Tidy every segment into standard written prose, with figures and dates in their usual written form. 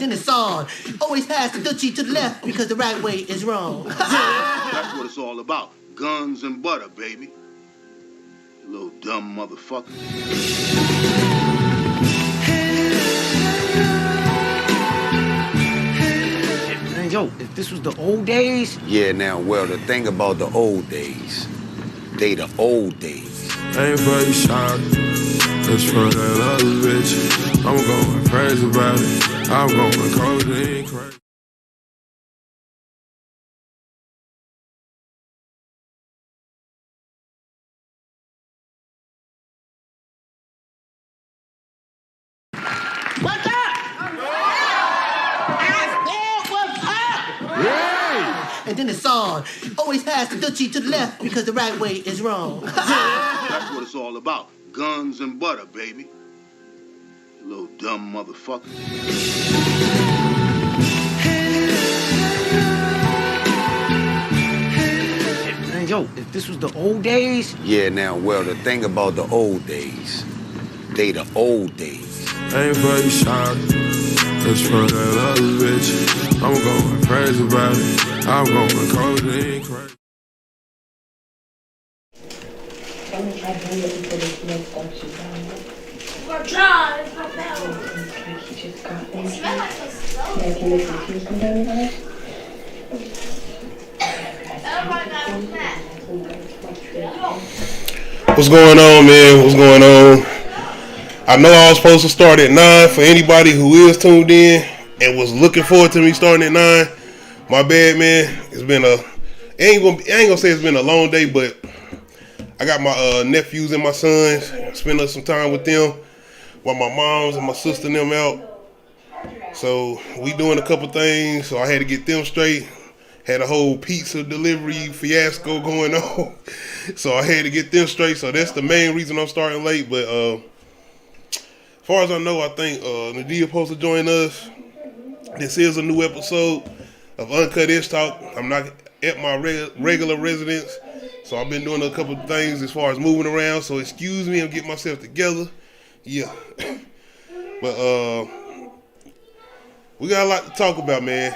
then it's on. Always pass the dutchie to the left because the right way is wrong. That's what it's all about. Guns and butter, baby. You little dumb motherfucker. Yo, if this was the old days... Yeah, now, well, the thing about the old days, they the old days. Ain't for you shock, it's for that other bitch. I'm going crazy about it, I'm going codeine crazy. What's up? And then it's on. Always pass the dutchie to the left because the right way is wrong. That's what it's all about. Guns and butter, baby. You little dumb motherfucker. Yo, if this was the old days... Yeah, now, well, the thing about the old days, they the old days. Ain't for you shock, it's for that other bitch. I'm going crazy about it, I'm going codeine crazy. I'm gonna try to bring it into this next function. We're dry, it's my bell. He just got It smells like so slow. Yeah, can you make some teas come down here? Oh my God, what's that? What's going on, man? What's going on? I know I was supposed to start at 9 for anybody who is tuned in and was looking forward to me starting at 9. My bad, man. It's been I ain't gonna say it's been a long day, but I got my nephews and my sons, spending some time with them while my moms and my sister and them out. So we doing a couple things, so I had to get them straight. Had a whole pizza delivery fiasco going on. So I had to get them straight. So that's the main reason I'm starting late. But as far as I know, I think Nadia supposed to join us. This is a new episode of Uncut Ishhh Talk. I'm not at my regular residence. So I've been doing a couple of things as far as moving around. So excuse me, I'm getting myself together. Yeah. But we got a lot to talk about, man.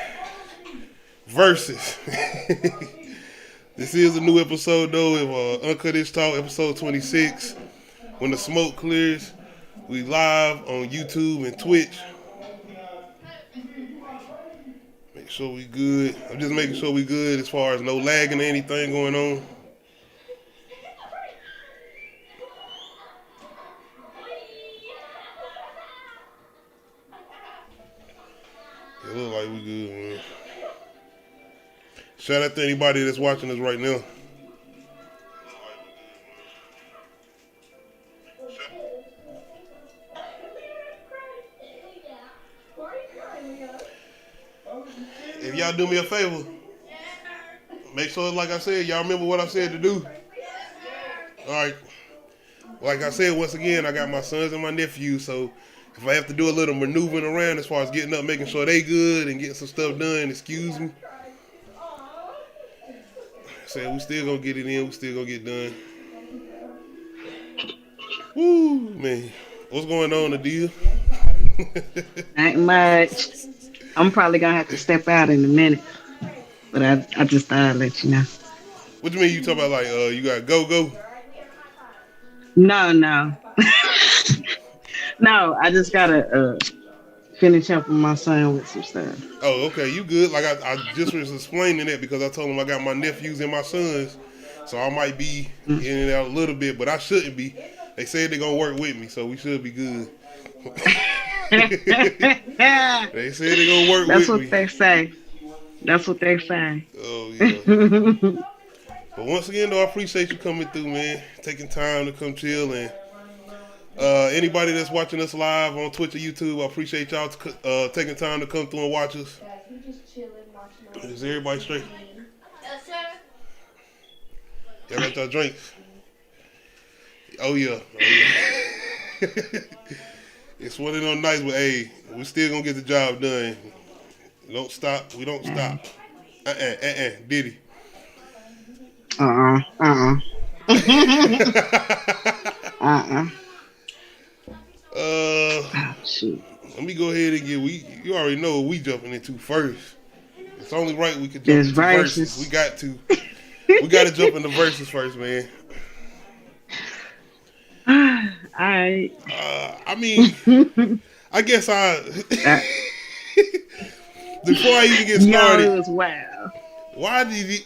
VERZUZ. This is a new episode, though, of Uncut Ishhh Talk, episode 26. When the smoke clears, we live on YouTube and Twitch. Make sure we good. I'm just making sure we good as far as no lagging or anything going on. It look like we good, man. Shout out to anybody that's watching us right now. If y'all do me a favor, make sure, like I said, y'all remember what I said to do. All right. Like I said, once again, I got my sons and my nephews, so if I have to do a little maneuvering around as far as getting up, making sure they good and getting some stuff done, excuse me. Say we still gonna get it in, we still gonna get done. Woo, man. What's going on, Nadia? Not much. I'm probably gonna have to step out in a minute. But I just thought I'd let you know. What do you mean you talking about like you got go? No. No, I just gotta finish up with my son with some stuff. Oh, okay, you good. Like I just was explaining that because I told him I got my nephews and my sons. So I might be in and out a little bit, but I shouldn't be. They said they're gonna work with me, so we should be good. They said they're gonna work with me. That's what they say. That's what they say. Oh yeah. But once again, though, I appreciate you coming through, man. Taking time to come chill, and anybody that's watching us live on Twitch or YouTube, I appreciate y'all taking time to come through and watch us. Is everybody straight? Yes, sir. Y'all got y'all drinks? Oh yeah. It's one of them nights, but hey, we still gonna get the job done. Don't stop. We don't stop. Diddy. Oh, shoot. let me go ahead and you already know what we jumping into first. It's only right we could jump There's into verses. verses. We got to jump into verses first, man. Alright. I mean, I guess before I even get started, Yo, it was wild.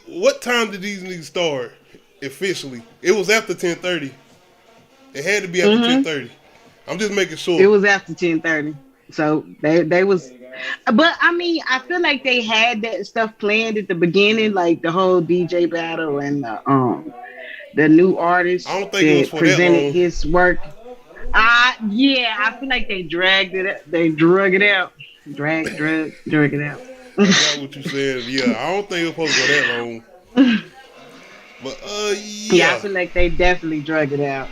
what time did these niggas start officially? It was after 10:30. It had to be after 10:30. I'm just making sure. It was after 10:30. So they was, but I mean, I feel like they had that stuff planned at the beginning, like the whole DJ battle and the new artist I don't think it was that for that presented long. his work. Yeah, I feel like they dragged it. They drug it out. Drug it out. I got what you said. Yeah, I don't think it was supposed to go that long. But Yeah, I feel like they definitely drug it out.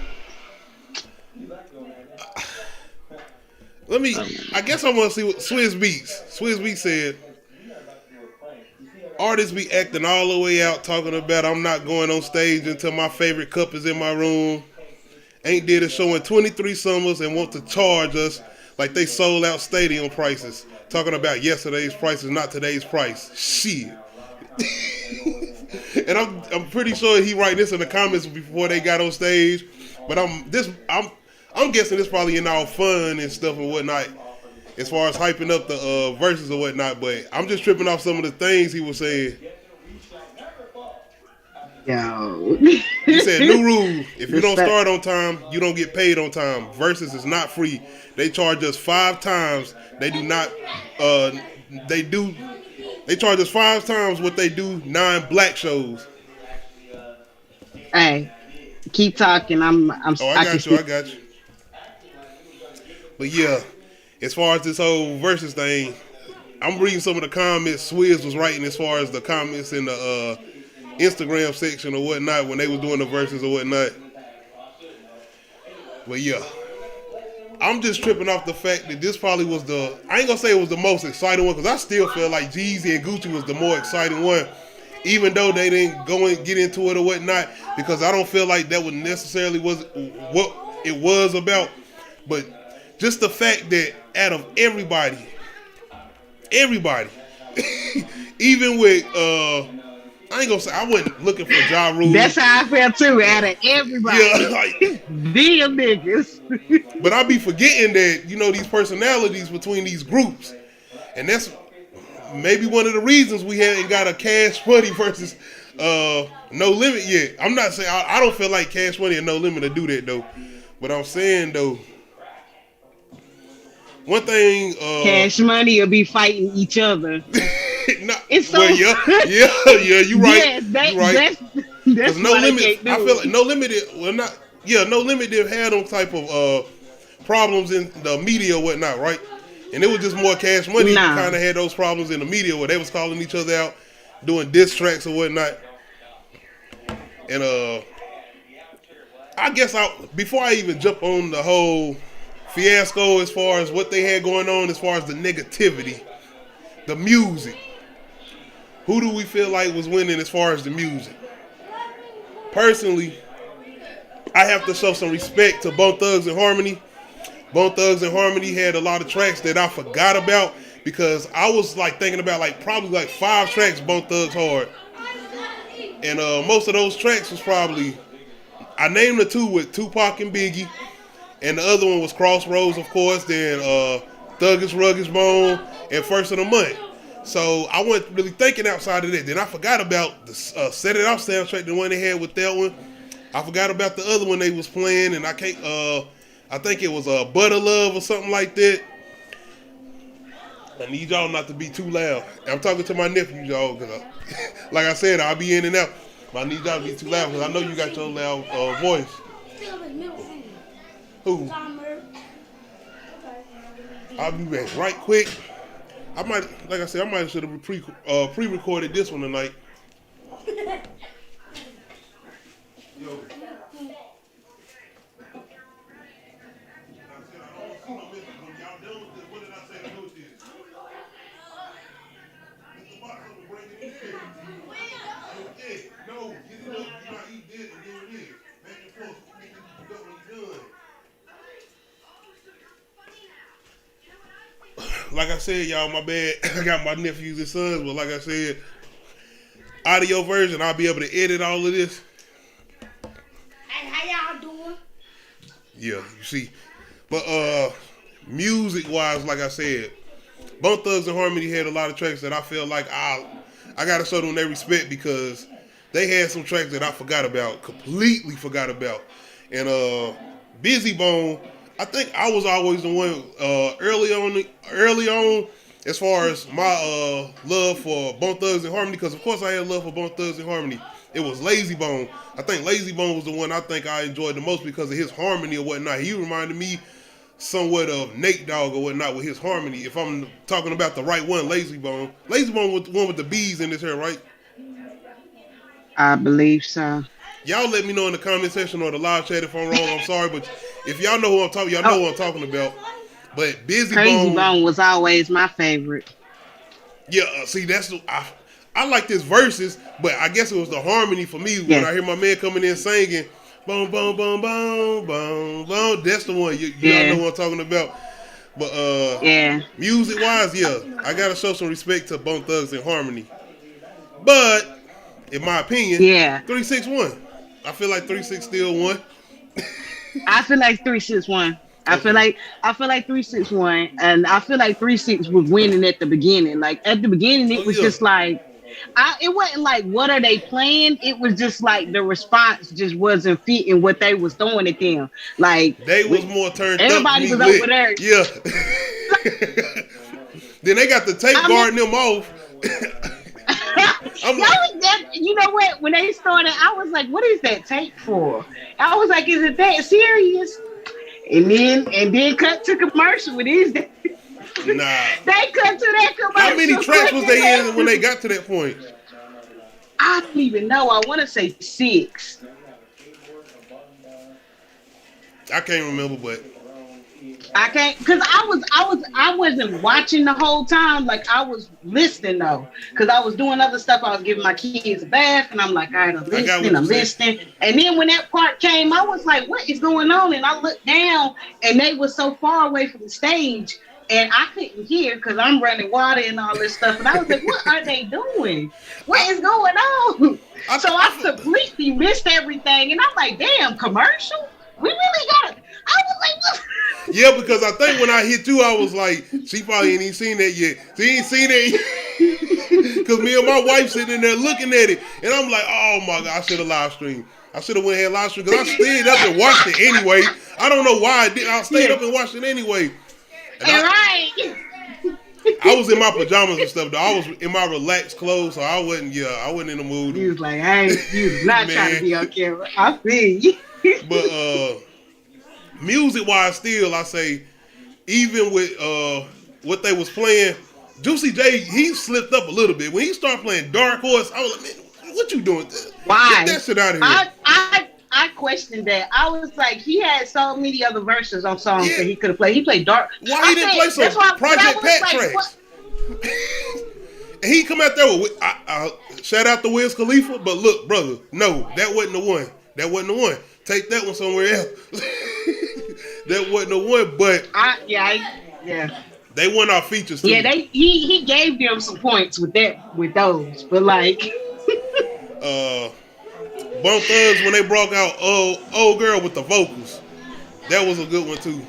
I guess I want to see what Swizz Beatz said. Artists be acting all the way out, talking about I'm not going on stage until my favorite cup is in my room. Ain't did a show in 23 summers and want to charge us like they sold out stadium prices. Talking about yesterday's prices, not today's price. Shit. And I'm pretty sure he write this in the comments before they got on stage. But I'm guessing this probably in all fun and stuff and whatnot, as far as hyping up the verses or whatnot. But I'm just tripping off some of the things he was saying. Yo. He said, new rule, if you don't start on time, you don't get paid on time. Versus is not free. They charge us 5 times. They do not, they charge us 5 times what they do 9 black shows. Hey, keep talking. I got you. But yeah, as far as this whole versus thing, I'm reading some of the comments Swizz was writing as far as the comments in the Instagram section or whatnot when they was doing the verses or whatnot. But yeah, I'm just tripping off the fact that this probably was I ain't gonna say it was the most exciting one, because I still feel like Jeezy and Gucci was the more exciting one, even though they didn't go and get into it or whatnot, because I don't feel like that would necessarily was what it was about. But just the fact that out of everybody, even with I ain't gonna say I wasn't looking for Ja Rule. That's how I felt too. Out of everybody, yeah, like them niggas. But I be forgetting that these personalities between these groups, and that's maybe one of the reasons we hadn't got a Cash Money versus No Limit yet. I'm not saying I don't feel like Cash Money and No Limit to do that though, but I'm saying though. One thing, Cash Money will be fighting each other. It's so yeah, you right. Yes, you right. That's No Limit. I feel like No Limit. No Limit did have them type of problems in the media or whatnot, right? And it was just more Cash Money kind of had those problems in the media where they was calling each other out, doing diss tracks or whatnot. And I guess before I even jump on the whole fiasco as far as what they had going on, as far as the negativity, the music, who do we feel like was winning as far as the music? Personally, I have to show some respect to Bone Thugs and Harmony. Bone Thugs and Harmony had a lot of tracks that I forgot about, because I was thinking about probably 5 tracks Bone Thugs hard. And most of those tracks was probably, I named the 2 with Tupac and Biggie, and the other one was Crossroads, of course, then Thuggish Ruggish Bone, and First of the Month. So I wasn't really thinking outside of that. Then I forgot about the Set It Off soundtrack, the one they had with that one. I forgot about the other one they was playing, and I think it was Butter Love or something like that. I need y'all not to be too loud. I'm talking to my nephew, y'all, because like I said, I'll be in and out. But I need y'all to be too loud, because I know you got your loud voice. Who? I'll be back right quick. I might have should have pre-recorded this one tonight. Yo. like I said, y'all, my bad. I got my nephews and sons, but like I said, audio version, I'll be able to edit all of this. And how y'all doing? Yeah, you see. But music wise, like I said, Bone Thugs and Harmony had a lot of tracks that I feel like I gotta show them their respect because they had some tracks that I completely forgot about. And Busy Bone, I think I was always the one early on as far as my love for Bone Thugs and Harmony, because of course I had love for Bone Thugs and Harmony. It was Lazy Bone. I think Lazy Bone was the one I think I enjoyed the most because of his harmony or whatnot. He reminded me somewhat of Nate Dogg or whatnot with his harmony. If I'm talking about the right one, Lazy Bone. Lazy Bone was the one with the bees in his hair, right? I believe so. Y'all let me know in the comment section or the live chat if I'm wrong. I'm sorry, but if y'all know who I'm talking, y'all know who I'm talking about. But Busy Crazy Bone, Bone was always my favorite. Yeah, see, that's I like this verses, but I guess it was the harmony for me when I hear my man coming in singing, boom, boom, boom, boom, boom, boom. That's the one. Y'all know what I'm talking about. But music wise, I gotta show some respect to Bone Thugs and Harmony. But in my opinion, 3-6-1. I feel like 3-6 still won. I feel like 3-6-1. I feel like 3-6-1, and I feel like 3-6 was winning at the beginning. Like at the beginning, it was just like, it wasn't like what are they playing. It was just like the response just wasn't fitting what they was throwing at them. Like they was more turned everybody up. was over there. Yeah. Then they got the tape guarding them off. You know what? When they started, I was like, "What is that tape for?" I was like, "Is it that serious?" And then cut to commercial. What is that? Nah. They cut to that commercial. How many tracks was they in when they got to that point? I don't even know. I want to say 6. I can't remember, but I can't, because I wasn't watching the whole time. Like I was listening though, because I was doing other stuff. I was giving my kids a bath, and I'm like, all right, I'm listening. And then when that part came, I was like, what is going on? And I looked down, and they were so far away from the stage, and I couldn't hear because I'm running water and all this stuff. And I was like, what are they doing? What is going on? So I completely missed everything, and I'm like, damn, commercial? We really got it. I was like, what? Yeah, because I think when I hit you, I was like, she probably ain't even seen that yet. She ain't seen that yet. Because me and my wife sitting in there looking at it. And I'm like, oh my God, I should have live streamed. I should have went ahead and live streamed. Because I stayed up and watched it anyway. I don't know why I did. I stayed up and watched it anyway. I was in my pajamas and stuff, though. I was in my relaxed clothes, so I wasn't in the mood. He was like, you was not trying to be on camera. I feel you. But music-wise, still, I say, even with what they was playing, Juicy J, he slipped up a little bit. When he started playing Dark Horse, I was like, man, what you doing? Why? Get that shit out of here. I questioned that. I was like, he had so many other verses on songs that he could have played. He played Dark. Why he didn't play some Project Pat tracks? And he come out there with, shout out to Wiz Khalifa, but look, brother, no, that wasn't the one. That wasn't the one. Take that one somewhere else. That wasn't the one, but they won our features too. Yeah, he gave them some points with those, but like Bone Thugs when they brought out old girl with the vocals, that was a good one too.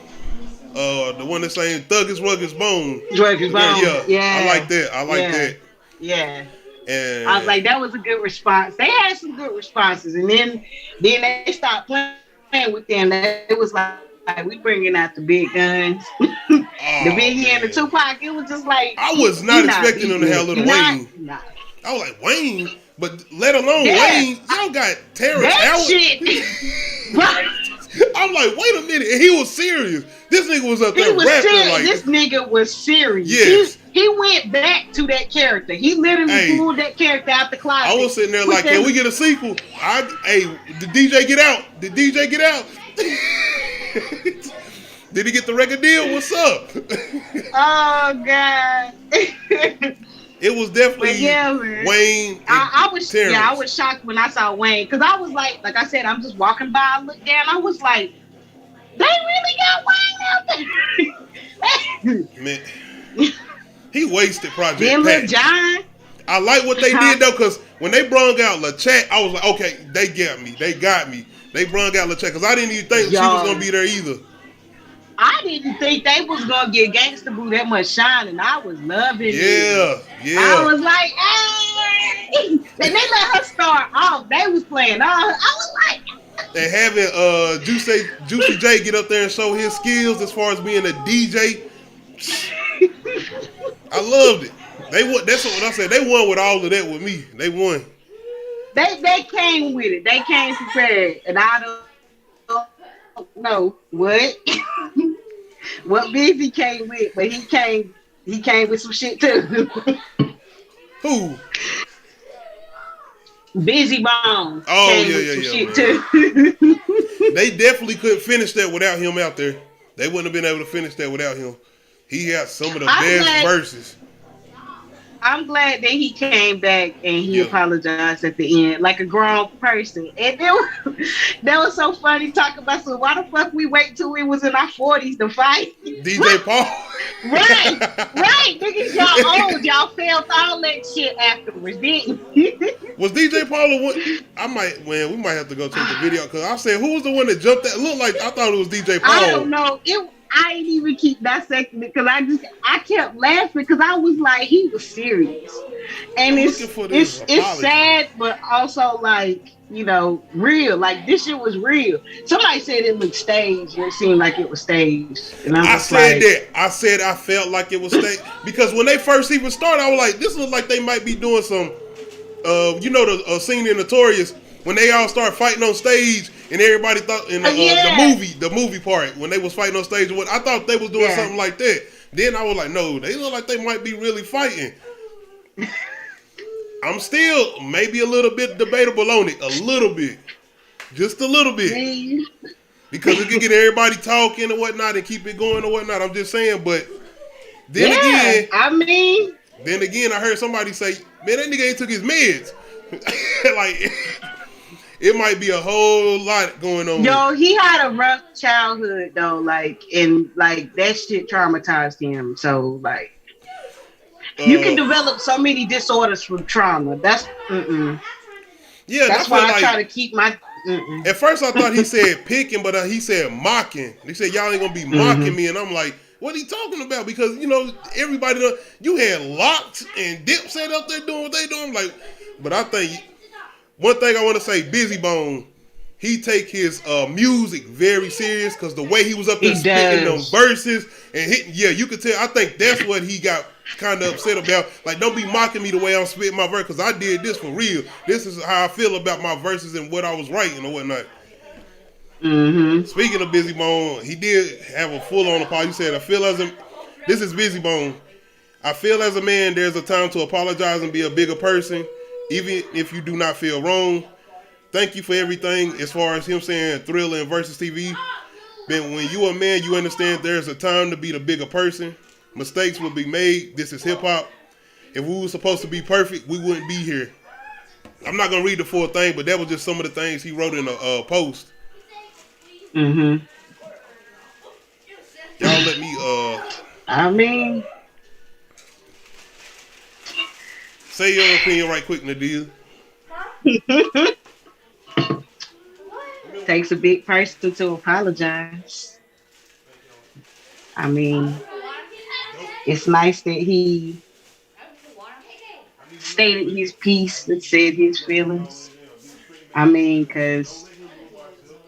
The one that saying Thuggish Rugged's Bone. Yeah, I like that. That. Yeah. And I was like, that was a good response. They had some good responses, and then they stopped playing with them. It was like we bringing out the big guns, the Biggie and the Tupac. It was just like I was not expecting them to have Lil Wayne. I was like, Wayne, but let alone Wayne, y'all got Terrence Howard. I'm like, wait a minute, and he was serious. This nigga was up there rapping serious. like this nigga was serious. Yes. He went back to that character. He literally pulled that character out the closet. I was sitting there like, can we get a sequel? Did DJ get out? Did DJ get out? Did he get the record deal? What's up? Oh God. It was definitely Wayne. I was shocked when I saw Wayne, because I was like I said, I'm just walking by, I looked down, I was like, they really got Wayne out there. Man. He wasted Project Then Pat. Lil Jon. I like what they did though, cause when they brung out LaChat, I was like, okay, they got me. They brung out LaChat, cause I didn't even think she was gonna be there either. I didn't think they was gonna get Gangsta Boo that much shine, and I was loving it. Yeah. I was like, hey! And they let her start off. They was playing. I was like, and having Juicy J get up there and show his skills as far as being a DJ. I loved it. They won. That's what I said. They won with all of that with me. They won. They came with it. They came prepared, and I don't know what what Busy came with, but he came with some shit too. Who? Busy Bones. Oh yeah. Shit too. They definitely couldn't finish that without him out there. They wouldn't have been able to finish that without him. He had some of the best verses. I'm glad that he came back and he apologized at the end, like a grown person. And that was so funny talking about, so why the fuck we wait till we was in our 40s to fight? DJ Paul. Right. Niggas, y'all old. Y'all felt all that shit afterwards, didn't you? Was DJ Paul the one? We might have to go check the video, because I said, who was the one that jumped that? It looked like, I thought it was DJ Paul. I don't know. I didn't even keep dissecting it, because I kept laughing, because I was like, he was serious. And it's sad, but also like, you know, real. Like, this shit was real. Somebody said it looked staged, and it seemed like it was staged. And I said that. I said I felt like it was staged, because when they first even started, I was like, this looks like they might be doing some, you know, the scene in Notorious when they all start fighting on stage, and everybody thought in the movie part when they was fighting on stage, I thought they was doing something like that. Then I was like, no, they look like they might be really fighting. I'm still maybe a little bit debatable on it, a little bit, just a little bit, because it can get everybody talking and whatnot and keep it going or whatnot. I'm just saying, but then again, I heard somebody say, man, that nigga ain't took his meds. Like, it might be a whole lot going on. Yo, he had a rough childhood though, like, and like that shit traumatized him. So like, you can develop so many disorders from trauma. That's that's why I try to keep my. At first, I thought he said picking, but he said mocking. He said y'all ain't gonna be mocking me, and I'm like, what are he talking about? Because you know everybody, you had Locks and Dipset up there doing what they doing. I'm like, but I think. One thing I want to say, Busy Bone, he take his music very serious, because the way he was up there spitting those verses and hitting, you could tell. I think that's what he got kind of upset about. Like, don't be mocking me the way I'm spitting my verse, because I did this for real. This is how I feel about my verses and what I was writing or whatnot. Speaking of Busy Bone, he did have a full-on apology. He said, this is Busy Bone. I feel as a man, there's a time to apologize and be a bigger person, even if you do not feel wrong. Thank you for everything. As far as him saying Thriller and Versus TV, but when you a man, you understand there's a time to be the bigger person. Mistakes will be made. This is hip hop. If we were supposed to be perfect, we wouldn't be here. I'm not gonna read the full thing, but that was just some of the things he wrote in a post. Y'all let me say your opinion right quick, Nadia. Takes a big person to apologize. I mean, it's nice that he stated his piece and said his feelings. I mean, because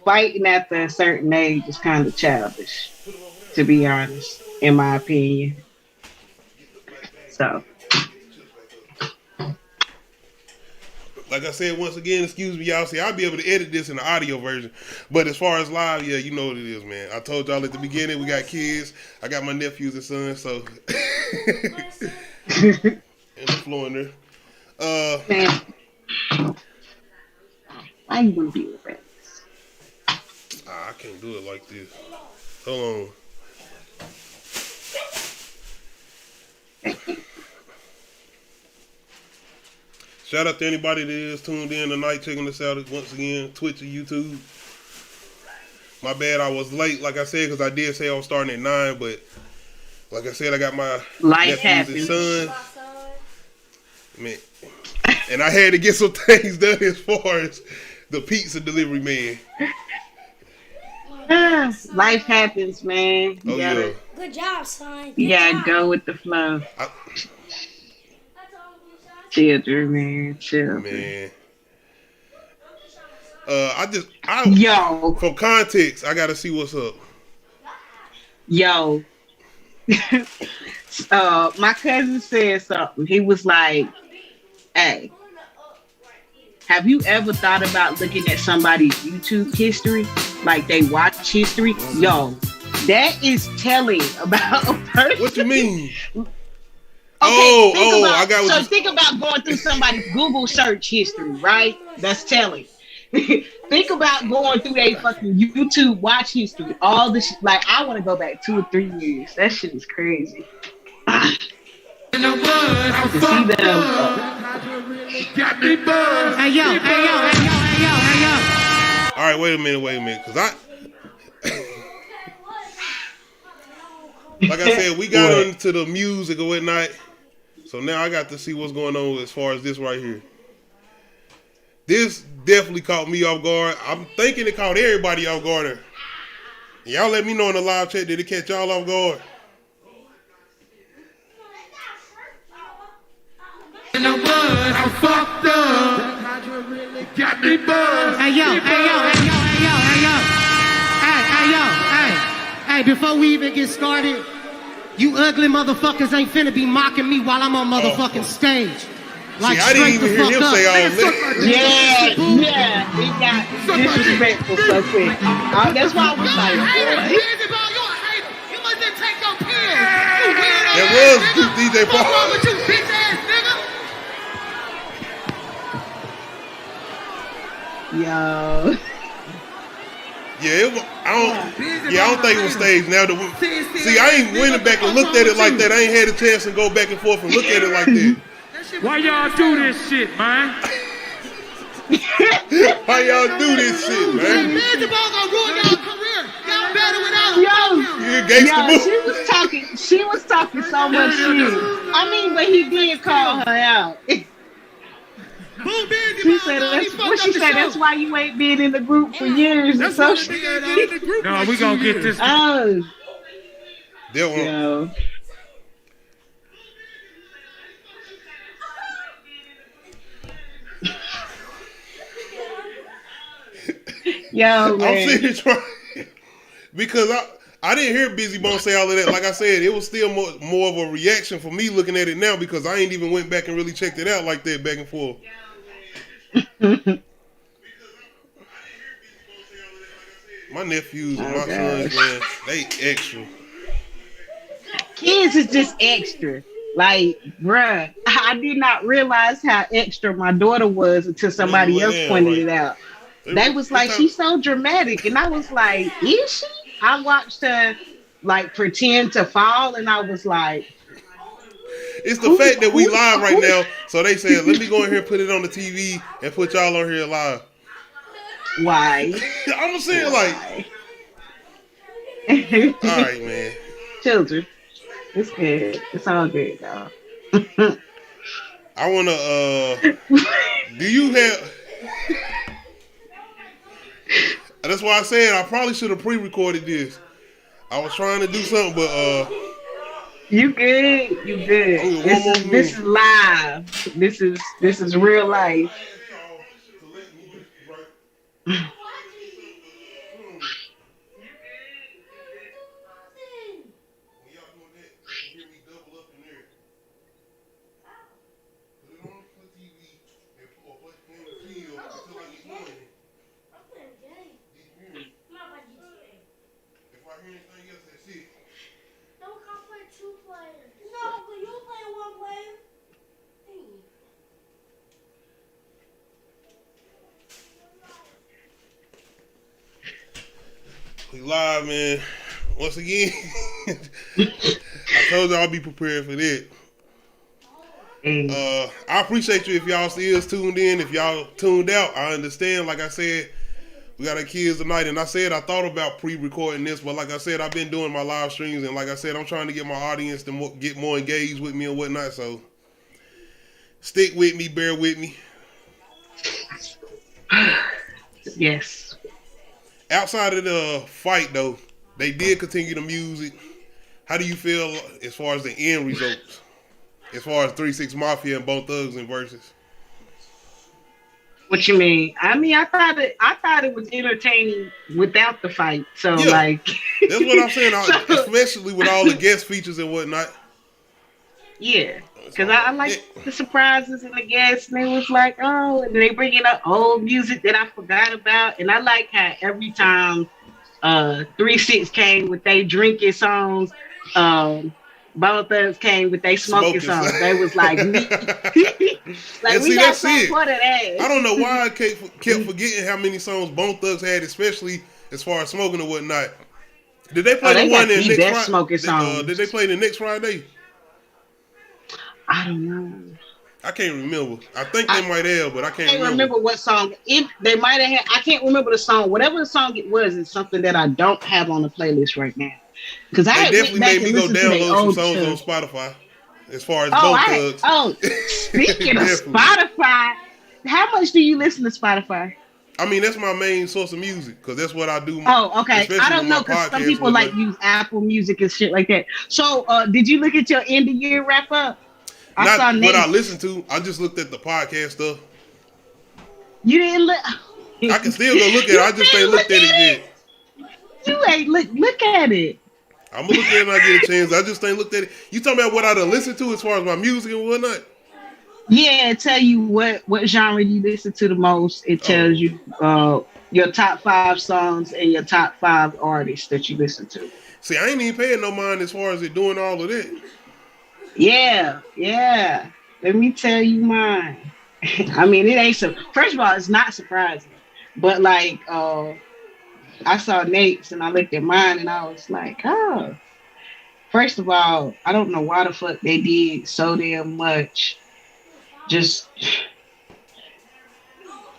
fighting after a certain age is kind of childish, to be honest, in my opinion. So. Like I said, once again, excuse me, y'all. See, I'll be able to edit this in the audio version. But as far as live, yeah, you know what it is, man. I told y'all at the beginning, we got kids. I got my nephews and sons, so. And the floor in there. Man. Why you want to be with that? I can't do it like this. Hold on. Shout out to anybody that is tuned in tonight, checking us out once again, Twitch and YouTube. My bad, I was late, like I said, because I did say I was starting at 9, but Like I said, I got my Life nephews and happens. sons. Man, and I had to get some things done as far as the pizza delivery man. Life happens, man. Oh yeah. Good job, son. You gotta go with the flow. Children, man. Children. Man. Yo. From context, I gotta see what's up. Yo. My cousin said something. He was like, hey, have you ever thought about looking at somebody's YouTube history? Like they watch history? Yo, that is telling about a person. What you mean? Okay, I got what you... think about going through somebody's Google search history, right? That's telling. Think about going through a fucking YouTube watch history. All this, like, I want to go back 2 or 3 years. That shit is crazy. In the wood, I'm fucked up. Got me buzzed. Hey yo. All right, wait a minute, cause like I said, we got into the music or whatnot, so now I got to see what's going on as far as this right here. This definitely caught me off guard. I'm thinking it caught everybody off guard. Y'all let me know in the live chat, did it catch y'all off guard? In the wood, I'm fucked up. Got me buzzed. Hey yo. Hey, before we even get started, you ugly motherfuckers ain't finna be mocking me while I'm on motherfucking stage. Like, see, I didn't even hear him say all that. Yeah, he got disrespectful so quick. That's why I was like, you must take your pills. That was DJ Paul. What's wrong with you, bitch ass nigga? yo. Yeah, I don't think it was staged. Now see, I ain't went back and looked at it like that. I ain't had a chance to go back and forth and look at it like that. Why y'all do this shit, man? Why y'all do this shit, man? Basketball gonna ruin y'all career. Y'all better without him. She was talking so much shit. I mean, but he did call her out. She said that's why you ain't been in the group for years. No, we gonna get this. Oh. Yo. Yo, man. I'm sitting here trying because I didn't hear Busy Bone say all of that. Like I said, it was still more of a reaction for me looking at it now because I ain't even went back and really checked it out like that back and forth. My nephews and my sons, man, they extra. Kids is just extra. Like, bruh, I did not realize how extra my daughter was until somebody else pointed it out. They was like, she's so dramatic. And I was like, is she? I watched her, like, pretend to fall, and I was like... It's the fact that we live right now, so they said, let me go in here and put it on the TV and put y'all on here live. Why? I'm saying, like... All right, man. Children. It's good. It's all good, dog. I want to, do you have... That's why I said I probably should have pre-recorded this. I was trying to do something, but you good? You good? This is live. This is real life. We live, man. Once again, I told y'all be prepared for that. I appreciate you if y'all still tuned in. If y'all tuned out, I understand. Like I said, We got our kids tonight, and I said I thought about pre-recording this, but like I said, I've been doing my live streams, and like I said, I'm trying to get my audience to get more engaged with me and whatnot. So stick with me, bear with me. Yes. Outside of the fight, though, they did continue the music. How do you feel as far as the end results? As far as 3-6 Mafia and Bone Thugs and Versus? What you mean? I mean, I thought it was entertaining without the fight. So Yeah. like, That's what I'm saying, especially with all the guest features and whatnot. yeah, because I like the surprises and the guests, and it was like, oh, and they bring in up old music that I forgot about, and I like how every time 3-6 came with they drinking songs, Bone Thugs came with they smoking songs. They was like, like and we see, got that's some it. for that. I don't know why I kept forgetting how many songs Bone Thugs had, especially as far as smoking and whatnot. Did they play the one in next Friday? Smoking songs. Did they play the next Friday? I don't know. I can't remember. I think they might have, but I can't remember what song. If they might have had, I can't remember the song. Whatever the song it was, is something that I don't have on the playlist right now. Because I definitely made me go download some songs on Spotify. As far as Bone Thugs. Speaking of Spotify, how much do you listen to Spotify? I mean, that's my main source of music because that's what I do. Oh, okay. I don't know because some people like use Apple Music and shit like that. So, did you look at your end of year wrap up? Not what I listened to. I just looked at the podcast stuff. You didn't look. I can still go look at it. I just ain't looked at it yet. You ain't look at it. I'm gonna look at it when I get a chance. I just ain't looked at it. You talking about what I done listened to as far as my music and whatnot? Yeah, it tell you what genre you listen to the most. It tells you your top 5 songs and your top 5 artists that you listen to. See, I ain't even paying no mind as far as it doing all of that. Yeah. Let me tell you mine. I mean, it ain't so. First of all, it's not surprising, but like, I saw Nate's and I looked at mine and I was like, oh. First of all, I don't know why the fuck they did so damn much. Just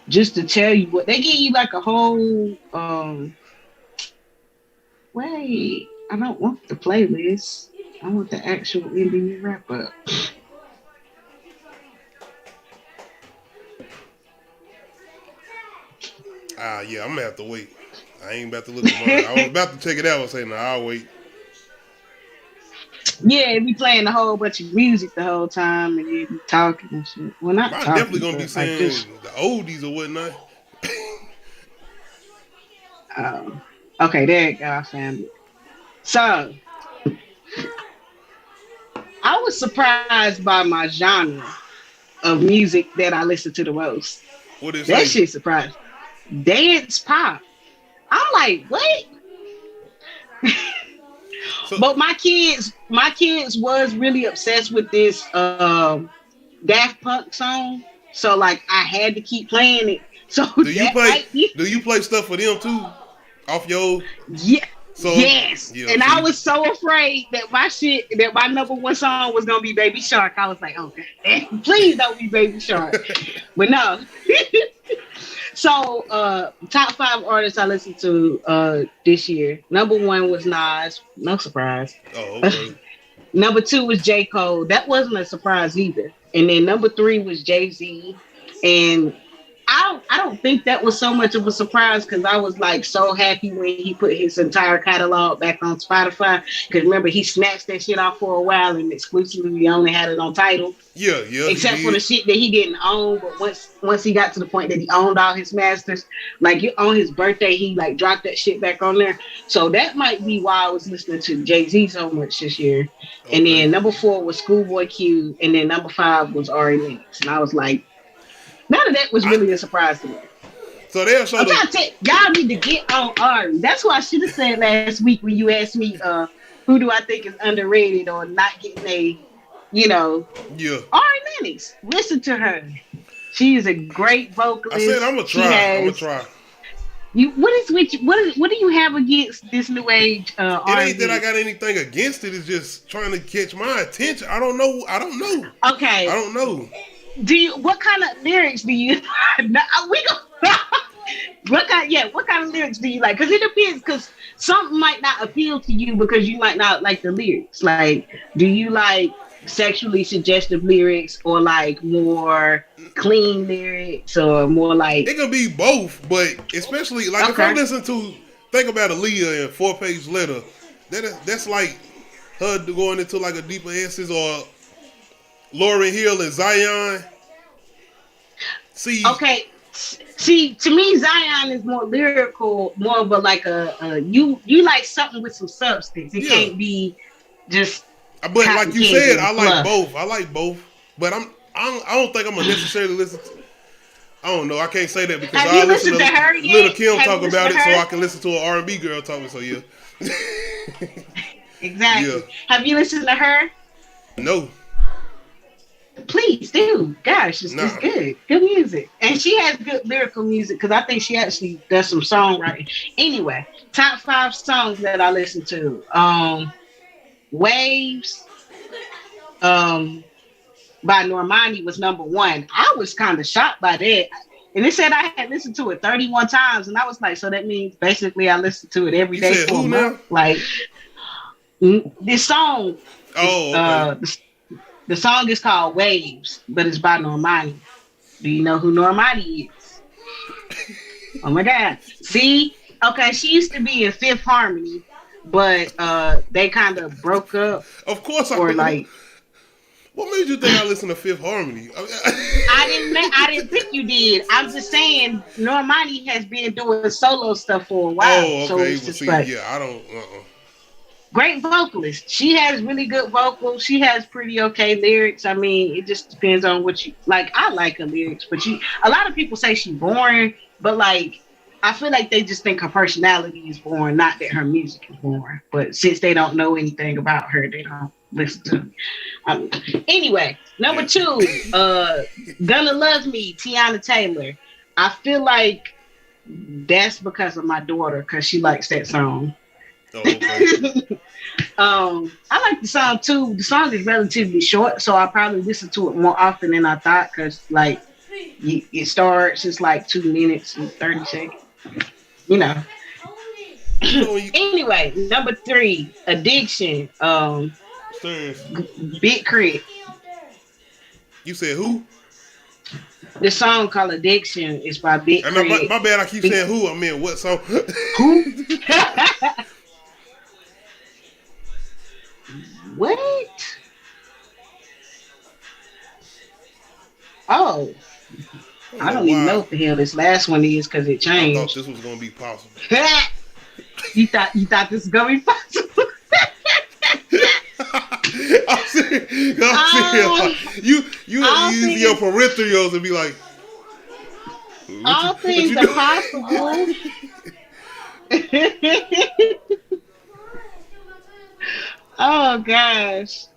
to tell you what they give you like a whole. Wait, I don't want the playlist. I want the actual ending wrap up. Yeah, I'm gonna have to wait. I ain't about to look at mine. I was about to check it out and say, no, I'll wait. Yeah, it be playing a whole bunch of music the whole time and you be talking and shit. Well, not I'm talking, definitely gonna be saying the oldies or whatnot. Okay, there you go. I found it. So, I was surprised by my genre of music that I listen to the most. What is that? Shit surprised. Dance pop. I'm like, what? But my kids was really obsessed with this Daft Punk song. So like I had to keep playing it. So do you play stuff for them too? Off your Yes. Yeah, and I was so afraid that my number one song was gonna be Baby Shark. I was like, okay, please don't be Baby Shark. But no. So top 5 artists I listened to this year. Number 1 was Nas, no surprise. Oh, okay. Number 2 was J. Cole. That wasn't a surprise either. And then number 3 was Jay-Z. And I don't think that was so much of a surprise because I was like so happy when he put his entire catalog back on Spotify. Because remember, he snatched that shit off for a while and exclusively only had it on Tidal. Yeah. Except for the shit that he didn't own. But once he got to the point that he owned all his masters, like on his birthday, he like dropped that shit back on there. So that might be why I was listening to Jay-Z so much this year. Okay. And then number 4 was Schoolboy Q. And then number 5 was Ari Lennox. And I was like, none of that was really a surprise to me. So they'll show y'all need to get on Ari. That's what I should have said last week when you asked me who do I think is underrated or not getting a, Ari Lennox. Listen to her. She is a great vocalist. I said I'm gonna try. What do you have against this new age it ain't that I got anything against it. It's just trying to catch my attention. I don't know. Okay. I don't know. What kind of lyrics do you? what kind of lyrics do you like? Because it depends. Because something might not appeal to you because you might not like the lyrics. Like, do you like sexually suggestive lyrics or like more clean lyrics or more like? It can be both, but especially like if I listen to think about Aaliyah and 4-Page Letter, that's like her going into like a deeper essence, or Lauryn Hill and Zion. See, to me, Zion is more lyrical, more of a like you like something with some substance. It can't be just. But like you said, I like both. I like both, but I don't think I'm gonna necessarily listen to. I don't know. I can't say that because I listen to her Little Kim talk about it, so I can listen to an R&B girl talking. So yeah. Exactly. Yeah. Have you listened to her? No. Please do. Gosh, it's good. Good music. And she has good lyrical music because I think she actually does some songwriting. Anyway, top 5 songs that I listen to. Waves by Normani was number 1. I was kind of shocked by that. And it said I had listened to it 31 times. And I was like, so that means basically I listen to it every day for a month. Like, this song. The song is called Waves, but it's by Normani. Do you know who Normani is? Oh my God. See? Okay, she used to be in Fifth Harmony, but they kind of broke up. Of course I like. What made you think I listened to Fifth Harmony? I didn't think you did. I'm just saying Normani has been doing solo stuff for a while. Oh, okay. So it's just like, I don't. Great vocalist. She has really good vocals. She has pretty okay lyrics. I mean, it just depends on what you like. I like her lyrics, but a lot of people say she's boring, but like, I feel like they just think her personality is boring, not that her music is boring. But since they don't know anything about her, they don't listen to her. Anyway, number 2, Gonna Love Me, Tiana Taylor. I feel like that's because of my daughter, because she likes that song. Oh, okay. I like the song too. The song is relatively short, so I probably listen to it more often than I thought, because like it starts, it's like 2 minutes and 30 seconds. You know. Anyway, number 3, Addiction. Big Crit. You said who? The song called Addiction is by Big Crit. My bad, I keep saying who. I mean, what song? Who? What? Oh. I don't even know what the hell this last one is because it changed. I thought this was gonna be possible. You thought this was gonna be possible? I'm serious. Like, you use your peripherals and be like, all things are possible. Oh gosh.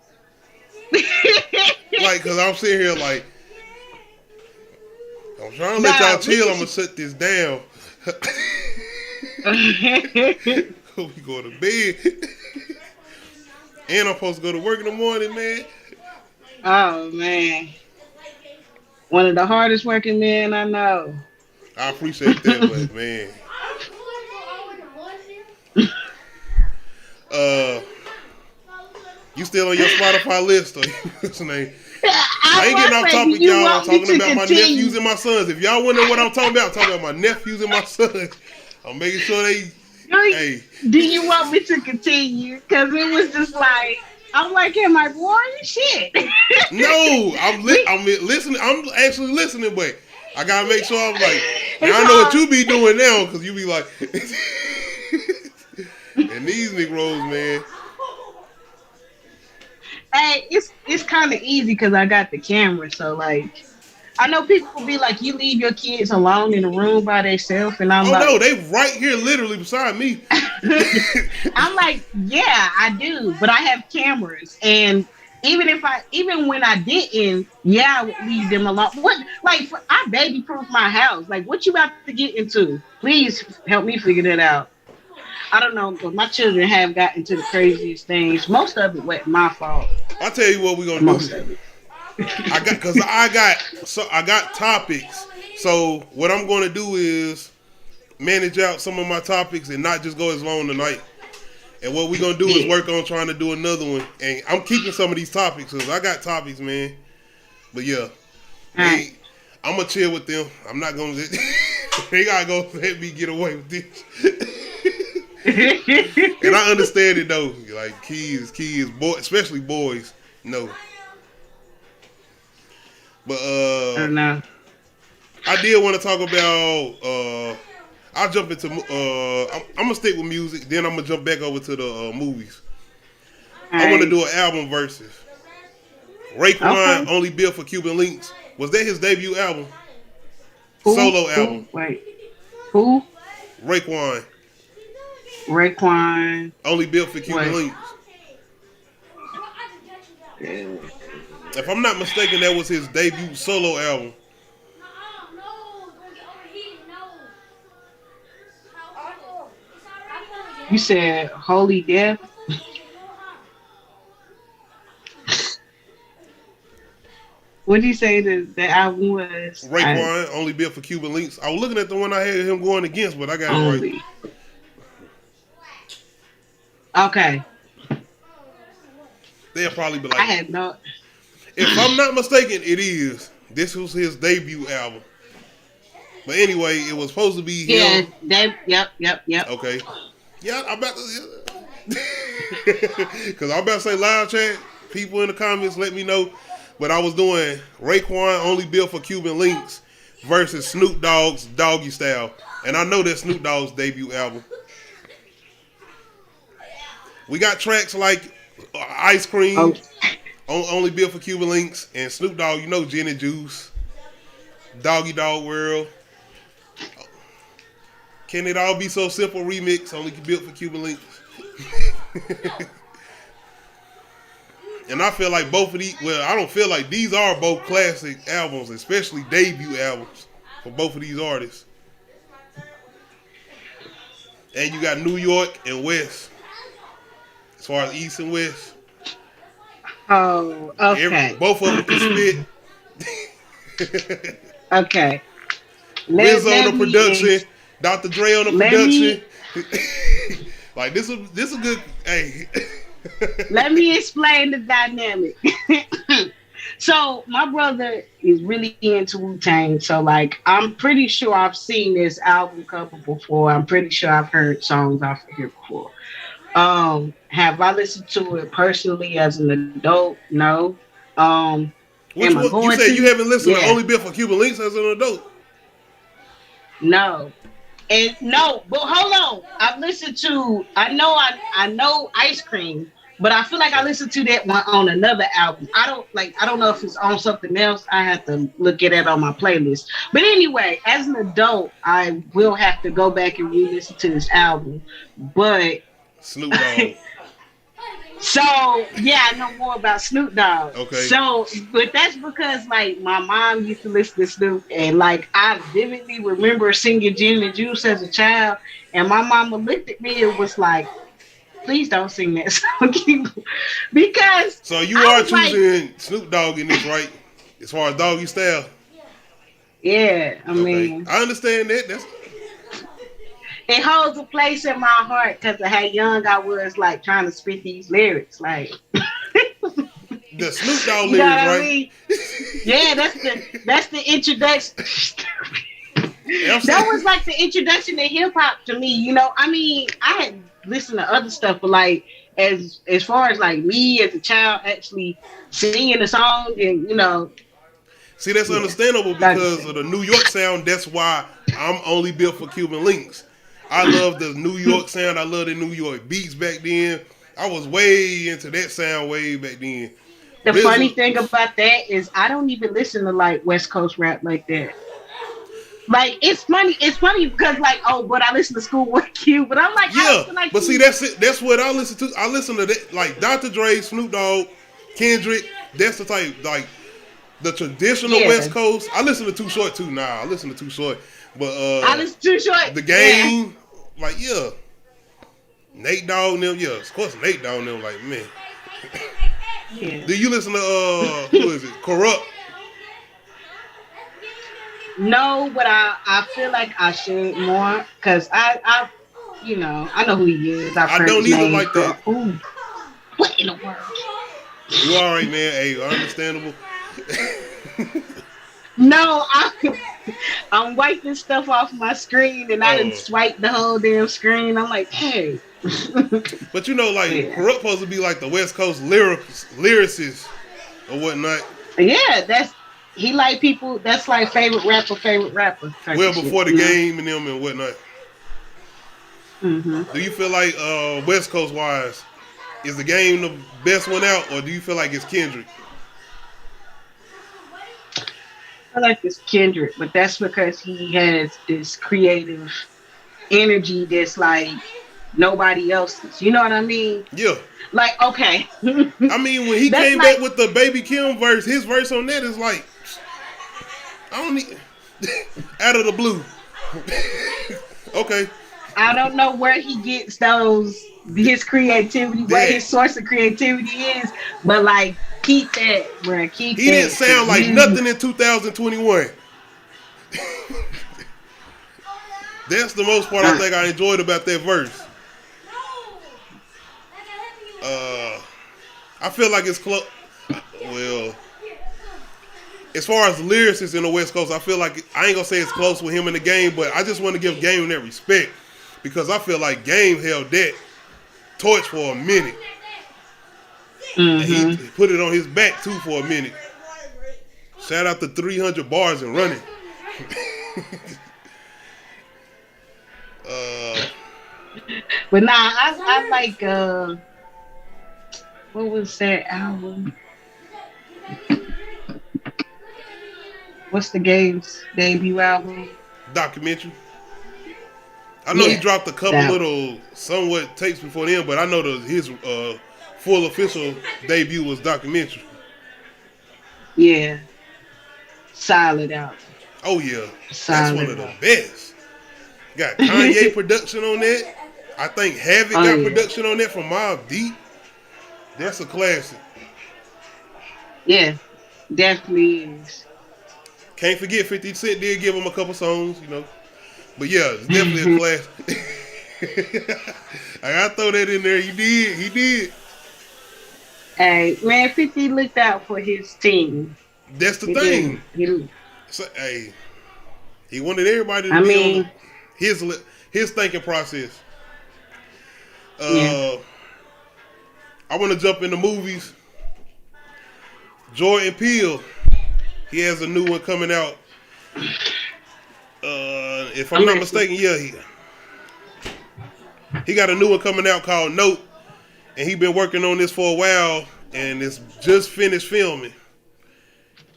Like, cause I'm sitting here like, I'm trying to let y'all chill. I'm gonna set this down. We go to bed. And I'm supposed to go to work in the morning, man. Oh man. One of the hardest working men I know. I appreciate that, but man. You still on your Spotify list, or what's the name? I ain't getting off topic, y'all. I'm talking about my nephews and my sons. If y'all wonder what I'm talking about my nephews and my sons. I'm making sure they. Hey. Do you want me to continue? Because it was just like, I'm like, am I boring? Shit. No, I'm listening. I'm actually listening, but I gotta make sure I'm like, I know what you be doing now, because you be like, and these Negroes, man. Hey, it's kind of easy because I got the camera, so like, I know people be like, you leave your kids alone in a room by themselves, and I'm like, no, they right here, literally beside me. I'm like, yeah, I do, but I have cameras, and even when I didn't, yeah, I would leave them alone. What, like, I baby-proof my house. Like, what you about to get into? Please help me figure that out. I don't know, but my children have gotten to the craziest things. Most of it was my fault. I'll tell you what we're gonna Most do. of it. I got topics. So what I'm gonna do is manage out some of my topics and not just go as long tonight. And what we're gonna do is work on trying to do another one. And I'm keeping some of these topics because I got topics, man. But yeah, hey, I'm gonna chill with them. I'm not gonna. They gotta go let me get away with this. And I understand it though. Like kids, boys, especially boys, no. But I don't know. I did want to talk about. I'll jump into. I'm gonna stick with music. Then I'm gonna jump back over to the movies. I want to do an album versus. Raekwon, Only Built for Cuban Links. Was that his debut album? Solo album. Wait. Who? Raekwon. Only Built for Cuban Links. Yeah. If I'm not mistaken, that was his debut solo album. You said Holy Death? What did you say the album was? Raekwon, Only Built for Cuban Links. I was looking at the one I had him going against, but I got it right. Okay. They'll probably be like, I had no. If I'm not mistaken, it is. This was his debut album. But anyway, it was supposed to be him. Yeah, yep. Okay. Yeah, I'm about to. Because I'm about to say live chat. People in the comments, let me know. But I was doing Raekwon, Only Built for Cuban Links versus Snoop Dogg's Doggy Style. And I know that's Snoop Dogg's debut album. We got tracks like Ice Cream, Only Built for Cuban Links, and Snoop Dogg, you know, Gin and Juice, Doggy Dog World. Can It All Be So Simple remix, Only Built for Cuban Links. And I feel like both of these, well, I don't feel like these are both classic albums, especially debut albums for both of these artists. And you got New York and West, as far as East and West. Oh, okay. Both of them can spit. Okay. Wiz on the production, Dr. Dre on the production. Like this is good. Hey. Let me explain the dynamic. So my brother is really into Wu-Tang. So like I'm pretty sure I've seen this album cover before. I'm pretty sure I've heard songs off of here before. Have I listened to it personally as an adult? No. Which one? You said you haven't listened to Only Built for Cuban Links as an adult? No. And no, but hold on. I've listened to I know Ice Cream, but I feel like I listened to that one on another album. I don't know if it's on something else. I have to look at it on my playlist. But anyway, as an adult, I will have to go back and re-listen to this album. But Snoop Dogg. So yeah, I know more about Snoop Dogg. Okay. So, but that's because like my mom used to listen to Snoop, and like I vividly remember singing Gin and Juice as a child, and my mama looked at me and was like, "Please don't sing that song," because. So you are choosing Snoop Dogg in this, right? As far as Doggy Style. Yeah, I mean, I understand that. It holds a place in my heart because of how young I was, like trying to spit these lyrics, like the Snoop Dogg lyrics, you know what right? I mean? Yeah, that's the introduction. That was like the introduction to hip hop to me. You know, I mean, I had listened to other stuff, but like as far as like me as a child actually singing the song, and you know. See, that's understandable because of the New York sound. That's why I'm Only Built for Cuban Links. I love the New York sound. I love the New York beats back then. I was way into that sound way back then. The funny thing about that is I don't even listen to like West Coast rap like that. Like it's funny because like, oh, but I listen to Schoolboy Q, but I'm like, yeah, like but see, that's it. That's what I listen to. I listen to that, like Dr. Dre, Snoop Dogg, Kendrick. That's the type, like the traditional West Coast. I listen to Too Short too. Nah, I listen to Too Short, but I listen to Too Short. The Game, like Nate Dogg and them, of course Nate Dogg and them, like man. Yeah. Do you listen to who is it? Corrupt. No, but I feel like I should more because I know who he is. I've I heard don't his either name. like that. Ooh, what in the world? You all right, man? Hey, understandable. No, I'm wiping stuff off my screen and I didn't Oh. swipe the whole damn screen. I'm like, hey. But you know, like, Yeah. Corrupt supposed to be like the West Coast lyricist or whatnot. Yeah, he like people. That's like favorite rapper type Well, of shit, before the you know? game and them and whatnot. Mhm. Do you feel like West Coast wise, is the game the best one out, or do you feel like it's Kendrick? I like this Kendrick, but that's because he has this creative energy that's like nobody else's. You know what I mean? Yeah. Like, okay. I mean, when he That's came like- back with the Baby Kim verse, his verse on that is like, I don't need, out of the blue. Okay. I don't know where he gets his creativity, where Yeah. his source of creativity is, but like keep that, bro. Keep He that. didn't sound like nothing in 2021. That's the most part I think I enjoyed about that verse. I feel like it's close. Well, as far as lyricists in the West Coast, I feel like I ain't gonna say it's close with him in the game, but I just want to give Game that respect because I feel like Game held that torch for a minute. And he put it on his back too for a minute. Shout out to 300 bars and running. But nah, I like what was that album? What's the Game's debut album? Documentary. I know he Yeah, dropped a couple that- little somewhat tapes before then, but I know his full official debut was Documentary. Yeah. Solid album. Oh yeah, that's Solid one of the album. best. Got Kanye production on that. I think Havoc got yeah. production on that from Mobb Deep. That's a classic. Yeah, definitely is. Can't forget 50 Cent did give him a couple songs, you know. But yeah, it's definitely a classic. I gotta throw that in there. He did. Hey, man, 50 looked out for his team. That's the He thing. did. So, hey, he wanted everybody to I be mean- on his thinking process. Yeah. I want to jump into movies. Jordan Peele, he has a new one coming out. If I'm not mistaken, yeah, he got a new one coming out called Note, and he been working on this for a while, and it's just finished filming.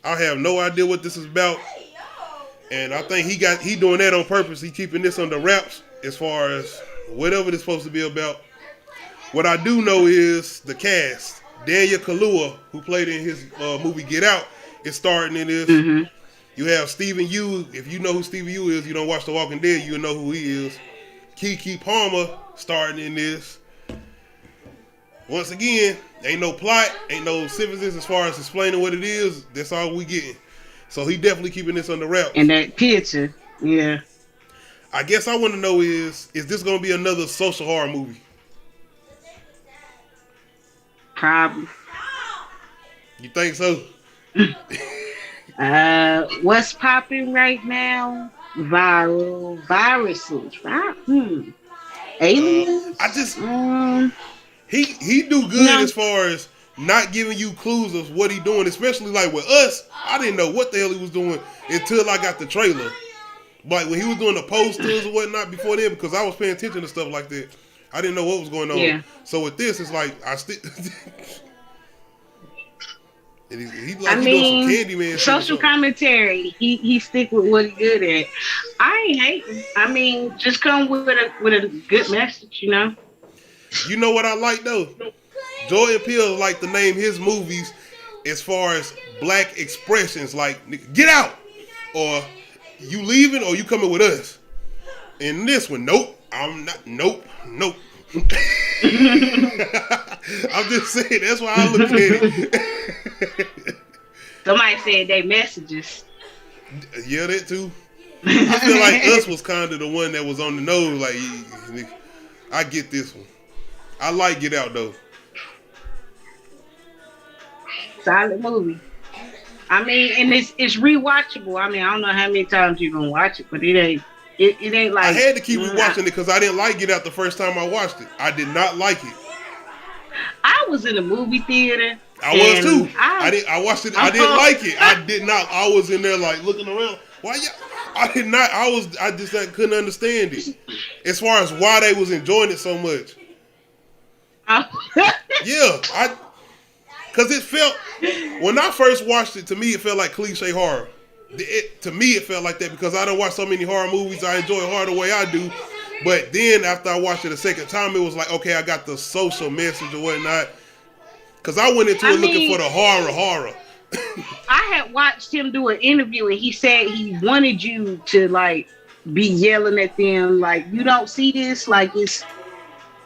I have no idea what this is about, and I think he doing that on purpose. He keeping this under wraps as far as whatever it's supposed to be about. What I do know is the cast. Daniel Kaluuya, who played in his movie Get Out, is starring in this. You have Stephen Yu. If you know who Stephen Yu is, you don't watch The Walking Dead, you'll know who he is. Keke Palmer starring in this. Once again, ain't no plot, ain't no synthesis as far as explaining what it is. That's all we getting. So he definitely keeping this under wraps. And that picture, yeah. I guess I want to know is this going to be another social horror movie? Probably. You think so? What's popping right now? Viruses, right? Aliens? I just he do good as far as not giving you clues of what he doing, especially like with us. I didn't know what the hell he was doing until I got the trailer. Like when he was doing the posters or whatnot before then, because I was paying attention to stuff like that. I didn't know what was going on. Yeah. So with this, it's like I still. He like I he mean, doing some Candyman shit or social something. commentary. He stick with what he good at. I ain't hating. I mean, just come with a good message, you know. You know what I like though? Jordan Peele like to name his movies as far as black expressions, like "Get out," or "You leaving," or "You coming with us." In this one, nope, I'm not. Nope. I'm just saying, that's why I look at it. Somebody said they messages. Yeah, that too. I feel like Us was kind of the one that was on the nose. Like, I get this one. I like Get Out though. Solid movie. I mean, and it's rewatchable. I mean, I don't know how many times you're gonna watch it, but it ain't like. I had to keep rewatching it because I didn't like Get Out the first time I watched it. I did not like it. I was in the movie theater. I was too. I watched it. I didn't like it. I did not. I was in there like looking around. Why y'all? I did not. I just couldn't understand it. As far as why they was enjoying it so much. Yeah, because it felt, when I first watched it, to me it felt like cliche horror. To me it felt like that because I don't watch so many horror movies. I enjoy horror the way I do. But then after I watched it a second time, it was like, okay, I got the social message or whatnot. Because I went into it looking for the horror. I had watched him do an interview and he said he wanted you to like be yelling at them like, you don't see this, like it's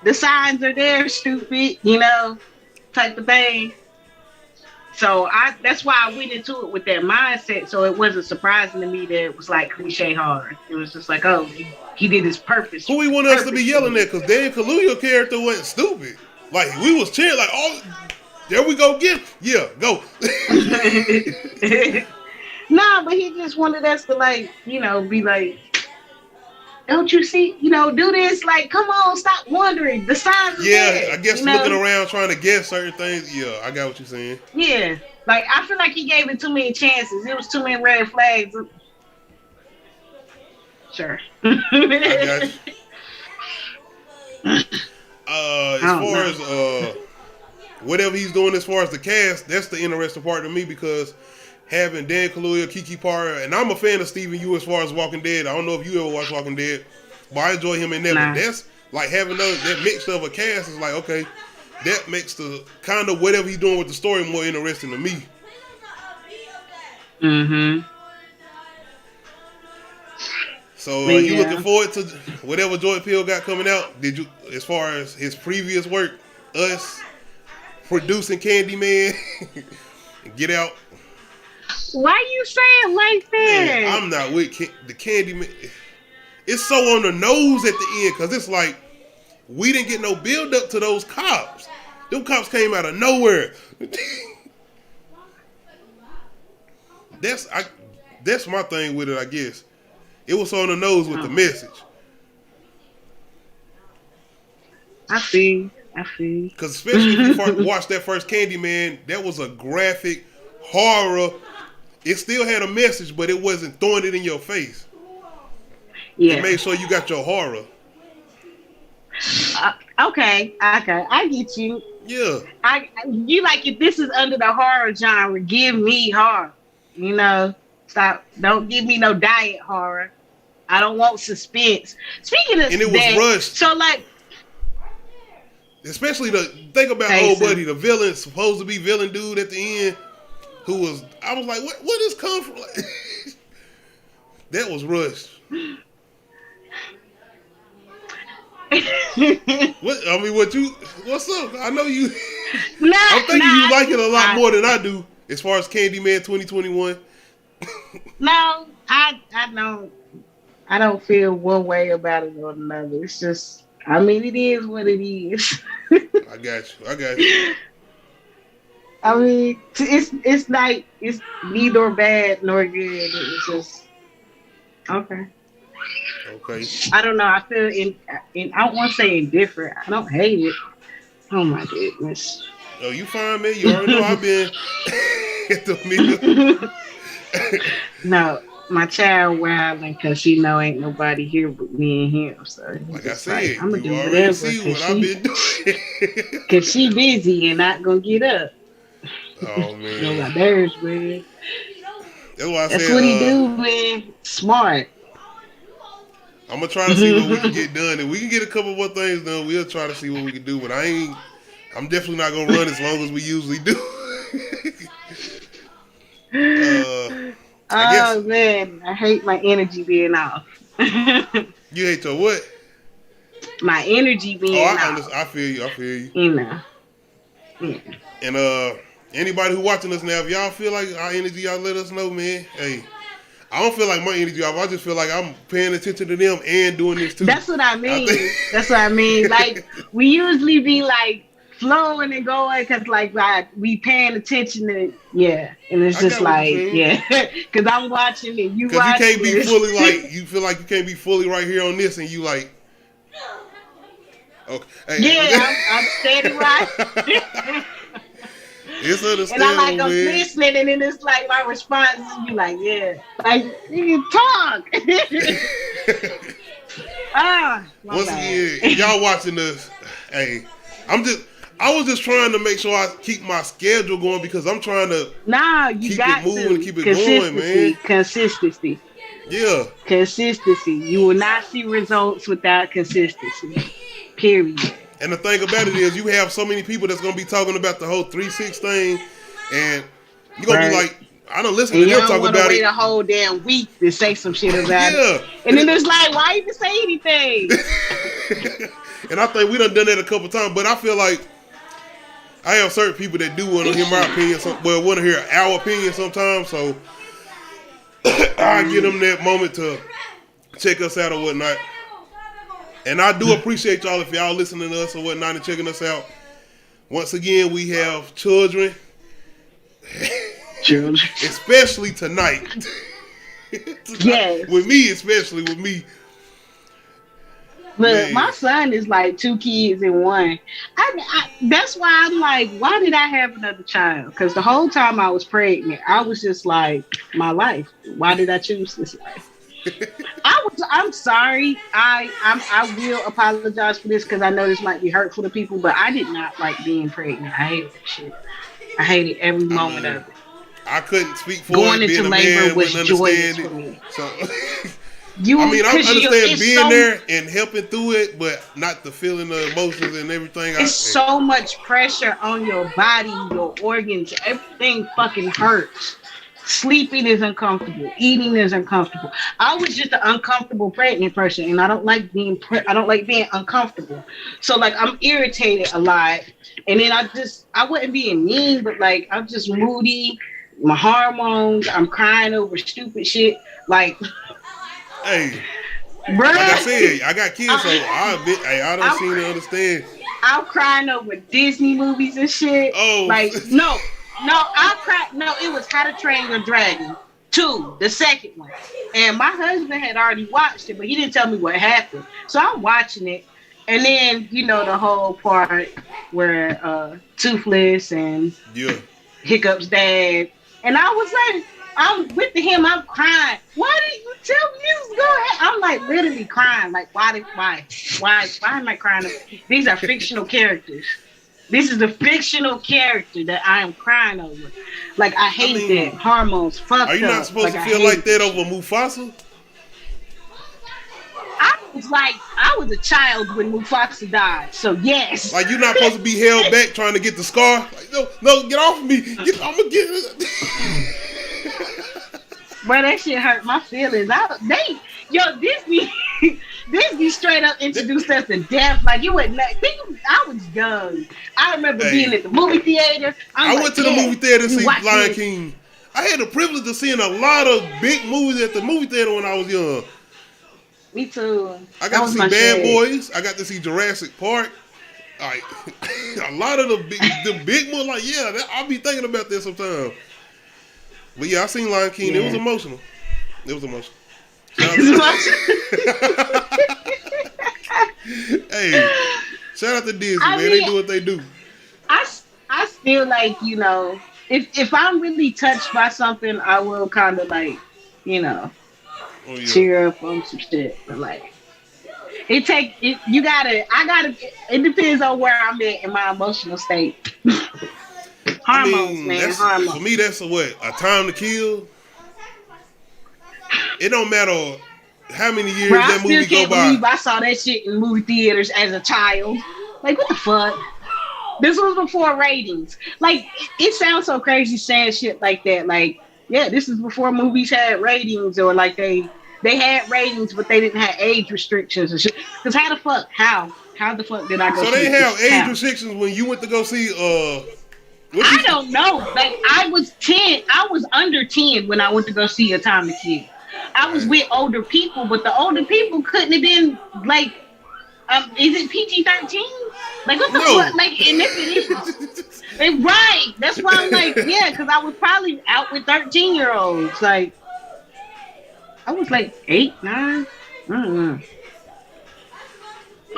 the signs are there, stupid, you know, type of thing. So that's why I went into it with that mindset. So it wasn't surprising to me that it was like cliche horror. It was just like, oh, he did his purpose. Who he wanted us to be yelling at? Because Dan Kaluuya character wasn't stupid. Like we was cheering like, oh, there we go again. Yeah, go. Nah, but he just wanted us to like, you know, be like, don't you see, you know, do this, like, come on, stop wondering. The signs are there, I guess looking around trying to guess certain things. Yeah, I got what you're saying. Yeah, like, I feel like he gave it too many chances. It was too many red flags. Sure. I got you. As far as whatever he's doing as far as the cast, that's the interesting part to me because having Dan Kaluuya, Kiki Palmer, and I'm a fan of Stephen Yeun as far as Walking Dead. I don't know if you ever watched Walking Dead, but I enjoy him in that. But that's like having that mixture of a cast is like, okay, that makes the kind of whatever he's doing with the story more interesting to me. Mm-hmm. So are you looking forward to whatever Jordan Peele got coming out? Did you, as far as his previous work, Us, producing Candyman, Get Out? Why you say it like that? Man, I'm not with the Candyman. It's so on the nose at the end because it's like we didn't get no build up to those cops. Them cops came out of nowhere. That's my thing with it, I guess. It was on the nose with the message. I see. Because especially if you watched that first Candyman, that was a graphic horror. It still had a message, but it wasn't throwing it in your face. Yeah. It made sure you got your horror. Okay, I get you. Yeah. You like, if this is under the horror genre, give me horror. You know, stop. Don't give me no diet horror. I don't want suspense. Speaking of, and it was rushed. So like, especially think about old buddy, the villain, supposed to be villain dude at the end. I was like, what is come from? Like, that was rushed. What's up? I know you. I'm thinking you like it a lot more than I do as far as Candyman 2021. No, I don't feel one way about it or another. It's just, I mean, it is what it is. I got you. I mean, it's like, it's neither bad nor good. It's just okay. I don't know. I feel I don't want to say indifferent. I don't hate it. Oh my goodness. Oh, you fine, man. You already know I've been at the meal. No, my child wilding because she know ain't nobody here but me and him. So like I said, I'm gonna do already whatever. See what I've been doing. Cause she busy and not gonna get up. Oh man. No, my nerves, man. That's why I said. That's what he do, man. Smart. I'm gonna try to see what we can get done. If we can get a couple more things done, we'll try to see what we can do. But I'm definitely not gonna run as long as we usually do. Man, I hate my energy being off. You hate your what? My energy being off. I feel you. You know. Yeah. And anybody who watching us now, if y'all feel like our energy, y'all let us know, man. Hey, I don't feel like my energy off. I just feel like I'm paying attention to them and doing this too. That's what I mean. That's what I mean. Like we usually be like flowing and going because like we paying attention to and it's just like because I'm watching it. You because you can't be this. fully like you feel like you can't be fully right here on this and you like. Okay. Hey, I'm steady right. It's understandable, and I'm man. listening, and then it's like my response is you like, like you talk. Once again, y'all watching this, hey, I was just trying to make sure I keep my schedule going because I'm trying to keep it moving and keep it going, man. Consistency. Yeah. Consistency. You will not see results without consistency. Period. And the thing about it is, you have so many people that's gonna be talking about the whole 3-6 thing, and you're gonna be like, I don't listen to them talk about it. Wait a whole damn week to say some shit about it. And then it's like, why even say anything? And I think we done that a couple times, but I feel like I have certain people that do want to hear my opinion, want to hear our opinion sometimes. So I give them that moment to check us out or whatnot. And I do appreciate y'all if y'all listening to us or whatnot and checking us out. Once again, we have children. Especially tonight. Yes. With me, especially with me. Look, my son is like 2 kids in one. That's why I'm like, why did I have another child? Because the whole time I was pregnant, I was just like, my life. Why did I choose this life? I'm sorry. I will apologize for this because I know this might be hurtful to people, but I did not like being pregnant. I hated that shit. I hated every moment of it. I couldn't speak for going it. Into labor was joyous for me. So, I understand being there and helping through it, but not the feeling, the emotions, and everything. It's so much pressure on your body, your organs. Everything fucking hurts. Sleeping is uncomfortable. Eating is uncomfortable. I was just an uncomfortable pregnant person, and I don't like being uncomfortable. So like I'm irritated a lot, and then I wasn't being mean, but like I'm just moody. My hormones. I'm crying over stupid shit. Like, hey, bruh, like I said, I got kids, so I don't seem to understand. I'm crying over Disney movies and shit. Oh, like no. I cried. No, it was How to Train Your Dragon 2, the second one. And my husband had already watched it, but he didn't tell me what happened. So I'm watching it. And then, the whole part where Toothless and Hiccup's dad. And I was like, I'm with him, I'm crying. Why didn't you tell me this was going to happen? I'm like literally crying. Like, why am I crying? These are fictional characters. This is a fictional character that I am crying over. Like, I hate that. Hormones fucked up. Are you not supposed to feel like that over Mufasa? I was a child when Mufasa died, so yes. Like, you're not supposed to be held back trying to get the scar? Like, no, get off of me. I'm going to get it. Bro, that shit hurt my feelings. Disney straight up introduced us to death. Like, you wouldn't. I was young. I remember being at the movie theater. I went to the movie theater to see Lion King. I had the privilege of seeing a lot of big movies at the movie theater when I was young. Me too. I got to see Bad Boys. I got to see Jurassic Park. Like, a lot of the big movies. Like, I'll be thinking about that sometimes. But yeah, I seen Lion King. It was emotional. Hey, shout out to Disney, man. They do what they do. I feel like, if I'm really touched by something, I will kind of like, cheer up on some shit. But like, it depends on where I'm at in my emotional state. Hormones, hormones. For me, that's a time to kill. It don't matter how many years that movie go by. I saw that shit in movie theaters as a child. Like, what the fuck? This was before ratings. Like, it sounds so crazy saying shit like that. Like, this is before movies had ratings, or like they had ratings, but they didn't have age restrictions and shit. Because how the fuck did I go? So they have age restrictions when you went to go see I don't know. Like, I was 10. I was under 10 when I went to go see A Time to Kill. I was with older people, but the older people couldn't have been like, is it PG-13? Like what the fuck? Like, and if it is, right? That's why I'm like, yeah, because I was probably out with 13-year-olds. Like, I was like 8, 9. I don't know.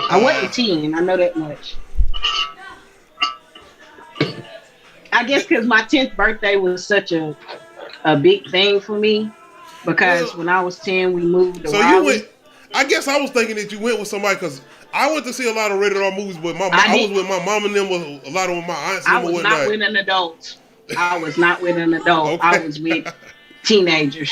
I wasn't 10. I know that much. I guess because my 10th birthday was such a big thing for me. Because when I was 10, we moved to Raleigh. You went. I guess I was thinking that you went with somebody because I went to see a lot of rated R movies, but I was with my mom and them, was a lot of my aunts. I was not with an adult. I was not with an adult. Okay. I was with teenagers.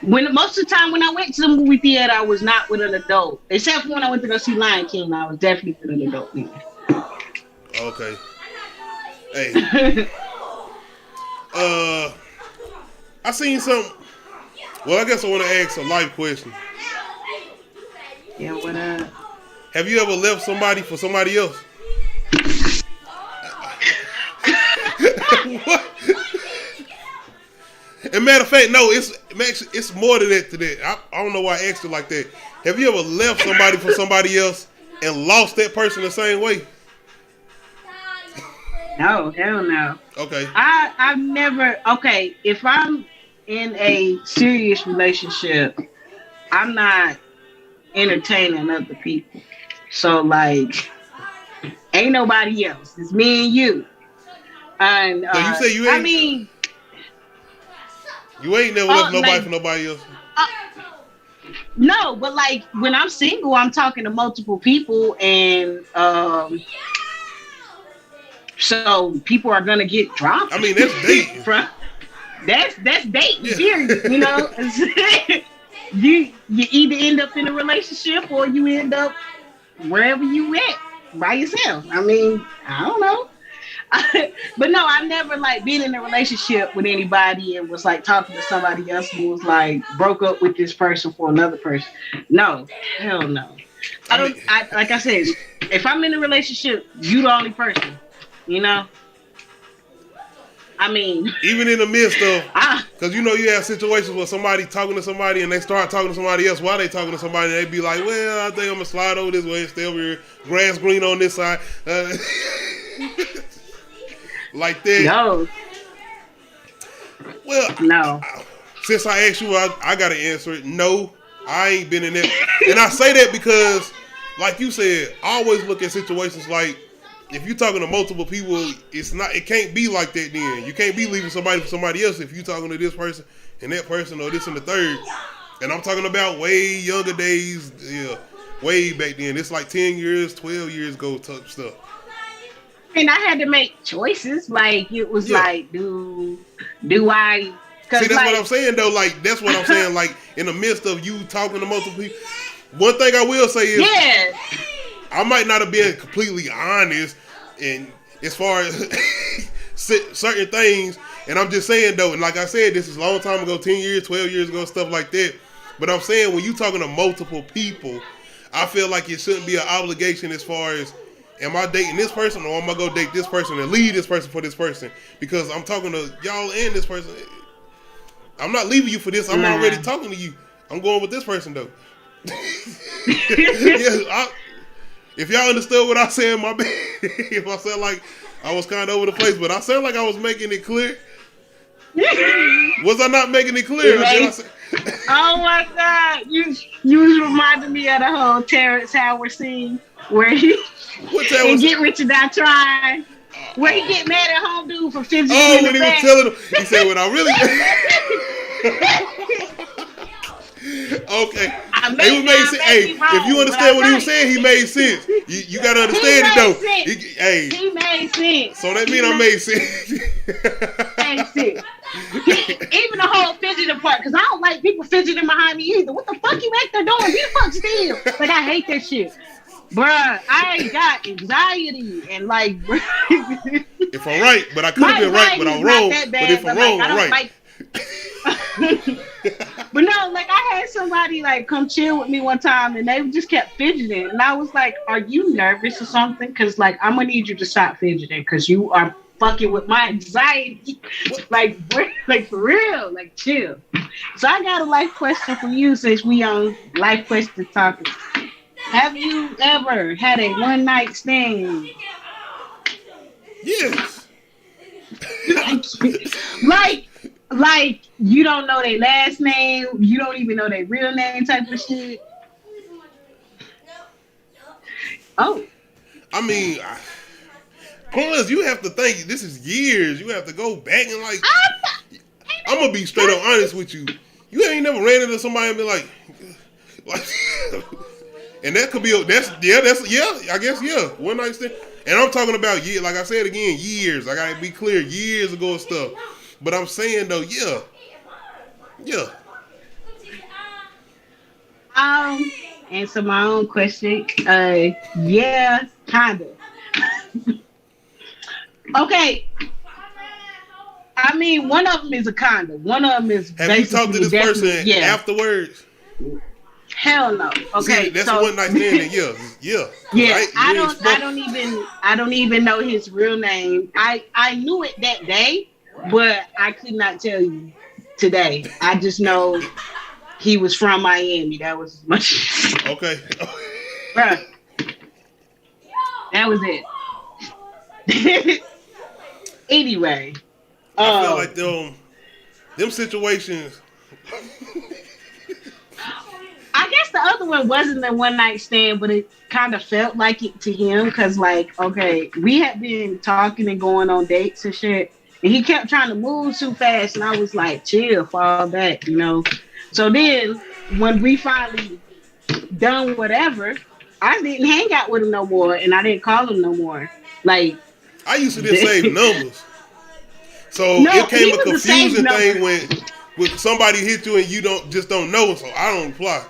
Most of the time when I went to the movie theater, I was not with an adult. Except for when I went to go see Lion King, I was definitely with an adult. Okay. Hey. I seen something. Well, I guess I want to ask a life question. Yeah, what up? Have you ever left somebody for somebody else? What? And matter of fact, no, it's more than that today. I don't know why I asked you like that. Have you ever left somebody for somebody else and lost that person the same way? No, hell no. Okay. I've never. Okay, if I'm in a serious relationship, I'm not entertaining other people. So like, ain't nobody else. It's me and you. And so you say you ain't. I mean, you ain't never left nobody for nobody else. No, but like when I'm single, I'm talking to multiple people, and so people are gonna get dropped. I mean, that's dating. That's dating, period. You know, you either end up in a relationship or you end up wherever you at by yourself. I mean, I don't know. But no, I've never like been in a relationship with anybody and was like talking to somebody else who was like broke up with this person for another person. No, hell no. I like I said, if I'm in a relationship, you the only person. You know? I mean, even in the midst of, because you know you have situations where somebody talking to somebody and they start talking to somebody else while they talking to somebody, and they be like, well, I think I'm gonna slide over this way and stay over here, grass green on this side. Like that. No. Well, no. Since I asked you, I gotta answer it. No, I ain't been in that. And I say that because, like you said, I always look at situations like, if you're talking to multiple people, it can't be like that then. You can't be leaving somebody for somebody else if you're talking to this person and that person or this and the third. And I'm talking about way younger days, way back then. It's like 10 years, 12 years ago type stuff. And I had to make choices. Like, it was like, do I... See, that's like, what I'm saying, though. Like, that's what I'm saying. Like, in the midst of you talking to multiple people, one thing I will say is... I might not have been completely honest in as far as certain things, and I'm just saying though, and like I said, this is a long time ago, 10 years, 12 years ago, stuff like that. But I'm saying when you talking to multiple people, I feel like it shouldn't be an obligation as far as, am I dating this person or am I gonna date this person and leave this person for this person? Because I'm talking to y'all and this person. I'm not leaving you for this. I'm already talking to you. I'm going with this person though. If y'all understood what I said, my bad. If I sound like I was kind of over the place, but I sound like I was making it clear. Was I not making it clear? Oh my God! You was reminding me of the whole Terrence Howard scene where he Get Rich or Die Trying, where he get mad at home dude for fidgeting. Oh, when he was telling him, he said, "When I really." Okay. If you understand what he was saying, he made sense. You gotta understand it though. He made sense. So that means I made sense. Made sense. Even the whole fidgeting part, because I don't like people fidgeting behind me either. What the fuck you back there doing? Be fuck still. Like, I hate that shit. Bruh, I ain't got anxiety and like if I'm right, but I could have been right, but I'm wrong. But if I'm wrong, I'm right. But no, like I had somebody like come chill with me one time and they just kept fidgeting, and I was like, are you nervous or something? Because like I'm gonna need you to stop fidgeting because you are fucking with my anxiety. Like for real, like chill. So I got a life question for you since we on life question topic. Have you ever had a one night stand? Yes. like you don't know their last name, you don't even know their real name type of shit. Oh. I mean, plus you have to think this is years. You have to go back and like. I'm gonna be straight up honest with you. You ain't never ran into somebody and be like, and that could be I guess one night stand. And I'm talking about years. Like I said again, years. I gotta be clear, years ago and stuff. But I'm saying though, yeah. Answer my own question. Yeah, kinda. Okay. I mean, one of them is a kinda. One of them is. Have you talked to this person afterwards? Hell no. Okay, see, that's so, one night stand. Yeah. Right? I don't even know his real name. I knew it that day, but I could not tell you today. I just know he was from Miami. That was as much. Okay. Bruh. That was it. Anyway. I feel like them situations. I guess the other one wasn't a one night stand, but it kind of felt like it to him because, like, okay, we had been talking and going on dates and shit, and he kept trying to move too fast, and I was like, chill, fall back, you know. So then, when we finally done whatever, I didn't hang out with him no more, and I didn't call him no more. Like, I used to just save numbers, so it came a confusing thing when somebody hit you and you don't know, so I don't reply.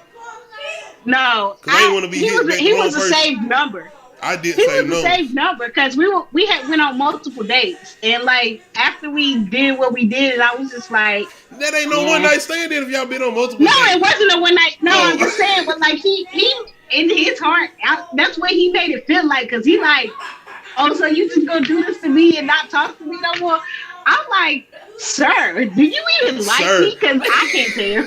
No, I didn't want to be hit back. He was a saved number. I did save numbers. He was a saved number because we had went on multiple dates, and like after we did what we did, and I was just like, that ain't no one night stand if y'all been on multiple dates. No, it wasn't a one night. No, I'm just saying, but like he in his heart, that's what he made it feel like, because he like, oh, so you just gonna do this to me and not talk to me no more? I'm like, sir, do you even like me? Because I can't tell.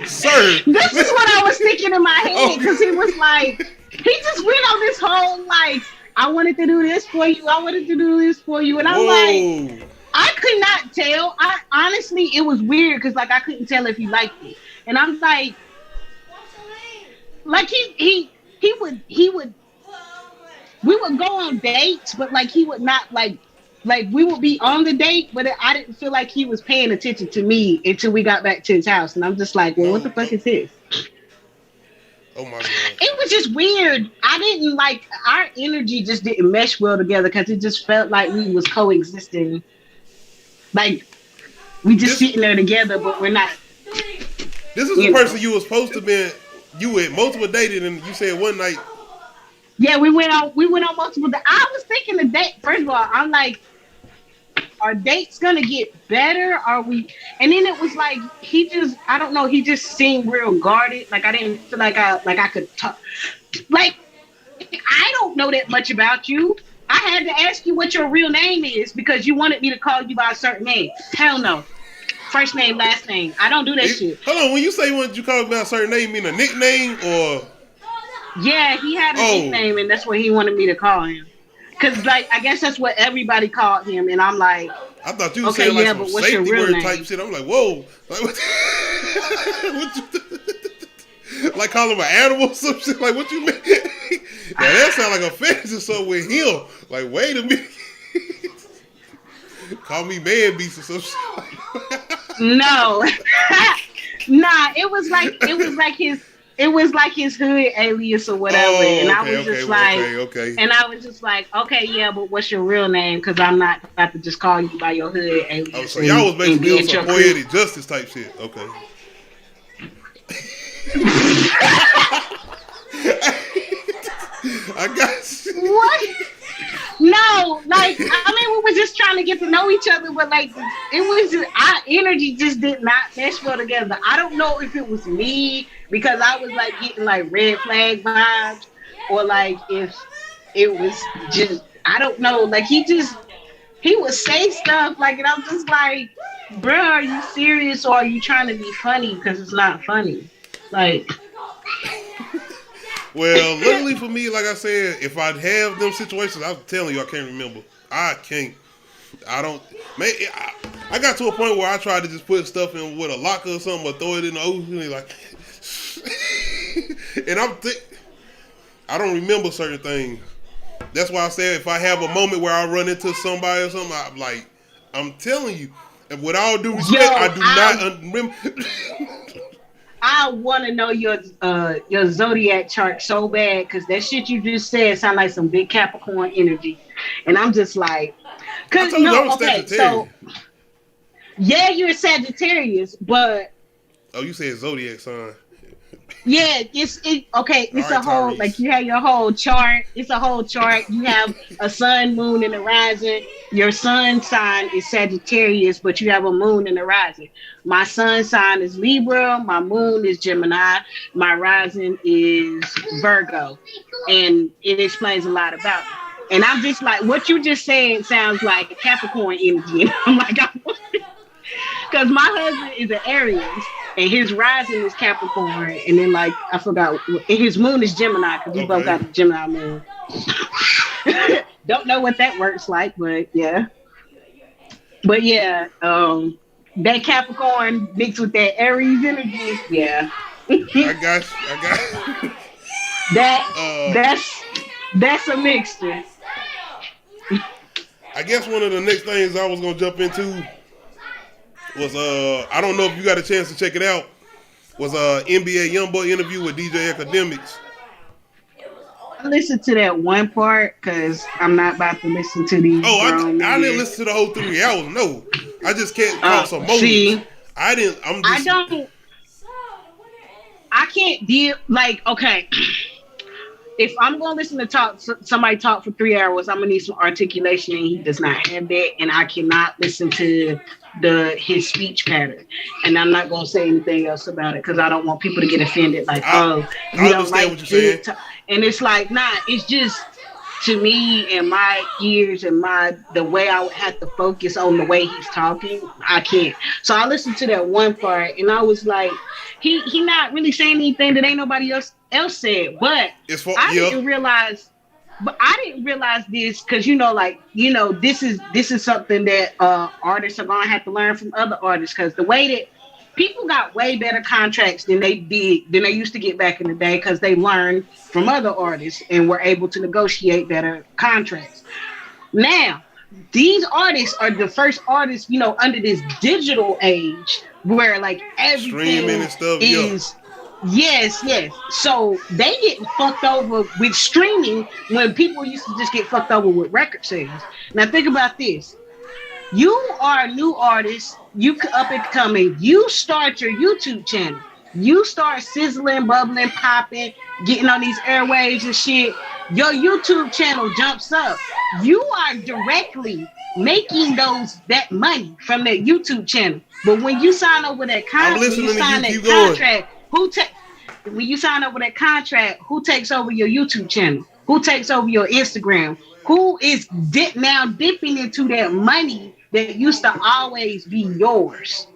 Sir, this is what I was thinking in my head, because he was like, he just went on this whole like, I wanted to do this for you, I wanted to do this for you, and I'm like, I could not tell. I honestly, it was weird because like I couldn't tell if he liked it, and I'm like he would. We would go on dates, but like he would not like we would be on the date, but I didn't feel like he was paying attention to me until we got back to his house, and I'm just like, well, what the fuck is this? Oh my God. It was just weird. I didn't like, our energy just didn't mesh well together because it just felt like we was coexisting. Like we just sitting there together, but we're not. This is the person you were supposed to be. You with multiple dated, and you said one night. Yeah, we went on multiple dates. I was thinking the date. First of all, I'm like, are dates gonna get better? Are we? And then it was like I don't know. He just seemed real guarded. Like I didn't feel like I could talk. Like I don't know that much about you. I had to ask you what your real name is because you wanted me to call you by a certain name. Hell no. First name, last name. I don't do that shit. Hold on. When you say you call me by a certain name, you mean a nickname or? Yeah, he had a nickname, and that's what he wanted me to call him. Cause like I guess that's what everybody called him, and I'm like, I thought you were saying like some safety word type shit. I'm like, whoa, like, like call him an animal or some shit. Like what you mean? Now that sound like offensive or something with him. Like wait a minute, call me man beast or some shit. No, nah. It was like his hood alias or whatever, and I was just like, and I was just like, okay, yeah, but what's your real name? Because I'm not about to just call you by your hood alias. Oh, so y'all was basically on some poetic justice type shit. Okay. I got you. What? No, like I mean, we were just trying to get to know each other, but like it was just, our energy just did not mesh well together. I don't know if it was me because I was like getting like red flag vibes, or like if it was just I don't know. Like he would say stuff like, and I'm just like, bro, are you serious or are you trying to be funny? Because it's not funny. Like, Well, luckily for me, like I said, if I'd have them situations, I'm telling you, I can't remember. I can't. I don't. Man, I got to a point where I tried to just put stuff in with a locker or something, or throw it in the ocean, and like, and I don't remember certain things. That's why I said if I have a moment where I run into somebody or something, I'm like, I'm telling you, and with all due respect, I do not remember. I want to know your zodiac chart so bad because that shit you just said sound like some big Capricorn energy, and I'm just like, cause so yeah, you're a Sagittarius, but you said zodiac sign. Yeah, it's a whole Tyrese. like you have your whole chart. It's a whole chart. You have a sun, moon, and a rising. Your sun sign is Sagittarius, but you have a moon and a rising. My sun sign is Libra. My moon is Gemini. My rising is Virgo, and it explains a lot about me. And I'm just like, what you just said sounds like a Capricorn energy. I'm like, because my husband is an Aries and his rising is Capricorn, and then like I forgot, and his moon is Gemini because we both got a Gemini moon. Don't know what that works like, but yeah, that Capricorn mixed with that Aries energy, yeah. I got you. That's a mixture. I guess one of the next things I was gonna jump into was I don't know if you got a chance to check it out. Was NBA YoungBoy interview with DJ AKADEMIKS. I listened to that one part because I'm not about to listen to these. I didn't listen to the whole 3 hours. No, I just can't call some moments. I can't deal like okay. If I'm gonna listen to somebody talk for 3 hours, I'm gonna need some articulation, and he does not have that, and I cannot listen to his speech pattern. And I'm not gonna say anything else about it because I don't want people to get offended. Like, you don't like what you're saying. And it's like, nah, it's just to me and my ears and the way I would have to focus on the way he's talking, I can't. So I listened to that one part, and I was like, he not really saying anything that ain't nobody else said, but I didn't realize this because this is something that artists are gonna have to learn from other artists, because the way that people got way better contracts than they used to get back in the day, because they learned from other artists and were able to negotiate better contracts. Now these artists are the first artists under this digital age where like everything streaming and stuff is Yes. So they getting fucked over with streaming when people used to just get fucked over with record sales. Now think about this. You are a new artist, you up and coming, you start your YouTube channel. You start sizzling, bubbling, popping, getting on these airwaves and shit. Your YouTube channel jumps up. You are directly making that money from that YouTube channel. But when you sign over that contract, when you sign over that contract, who takes over your YouTube channel? Who takes over your Instagram? Who is now dipping into that money that used to always be yours?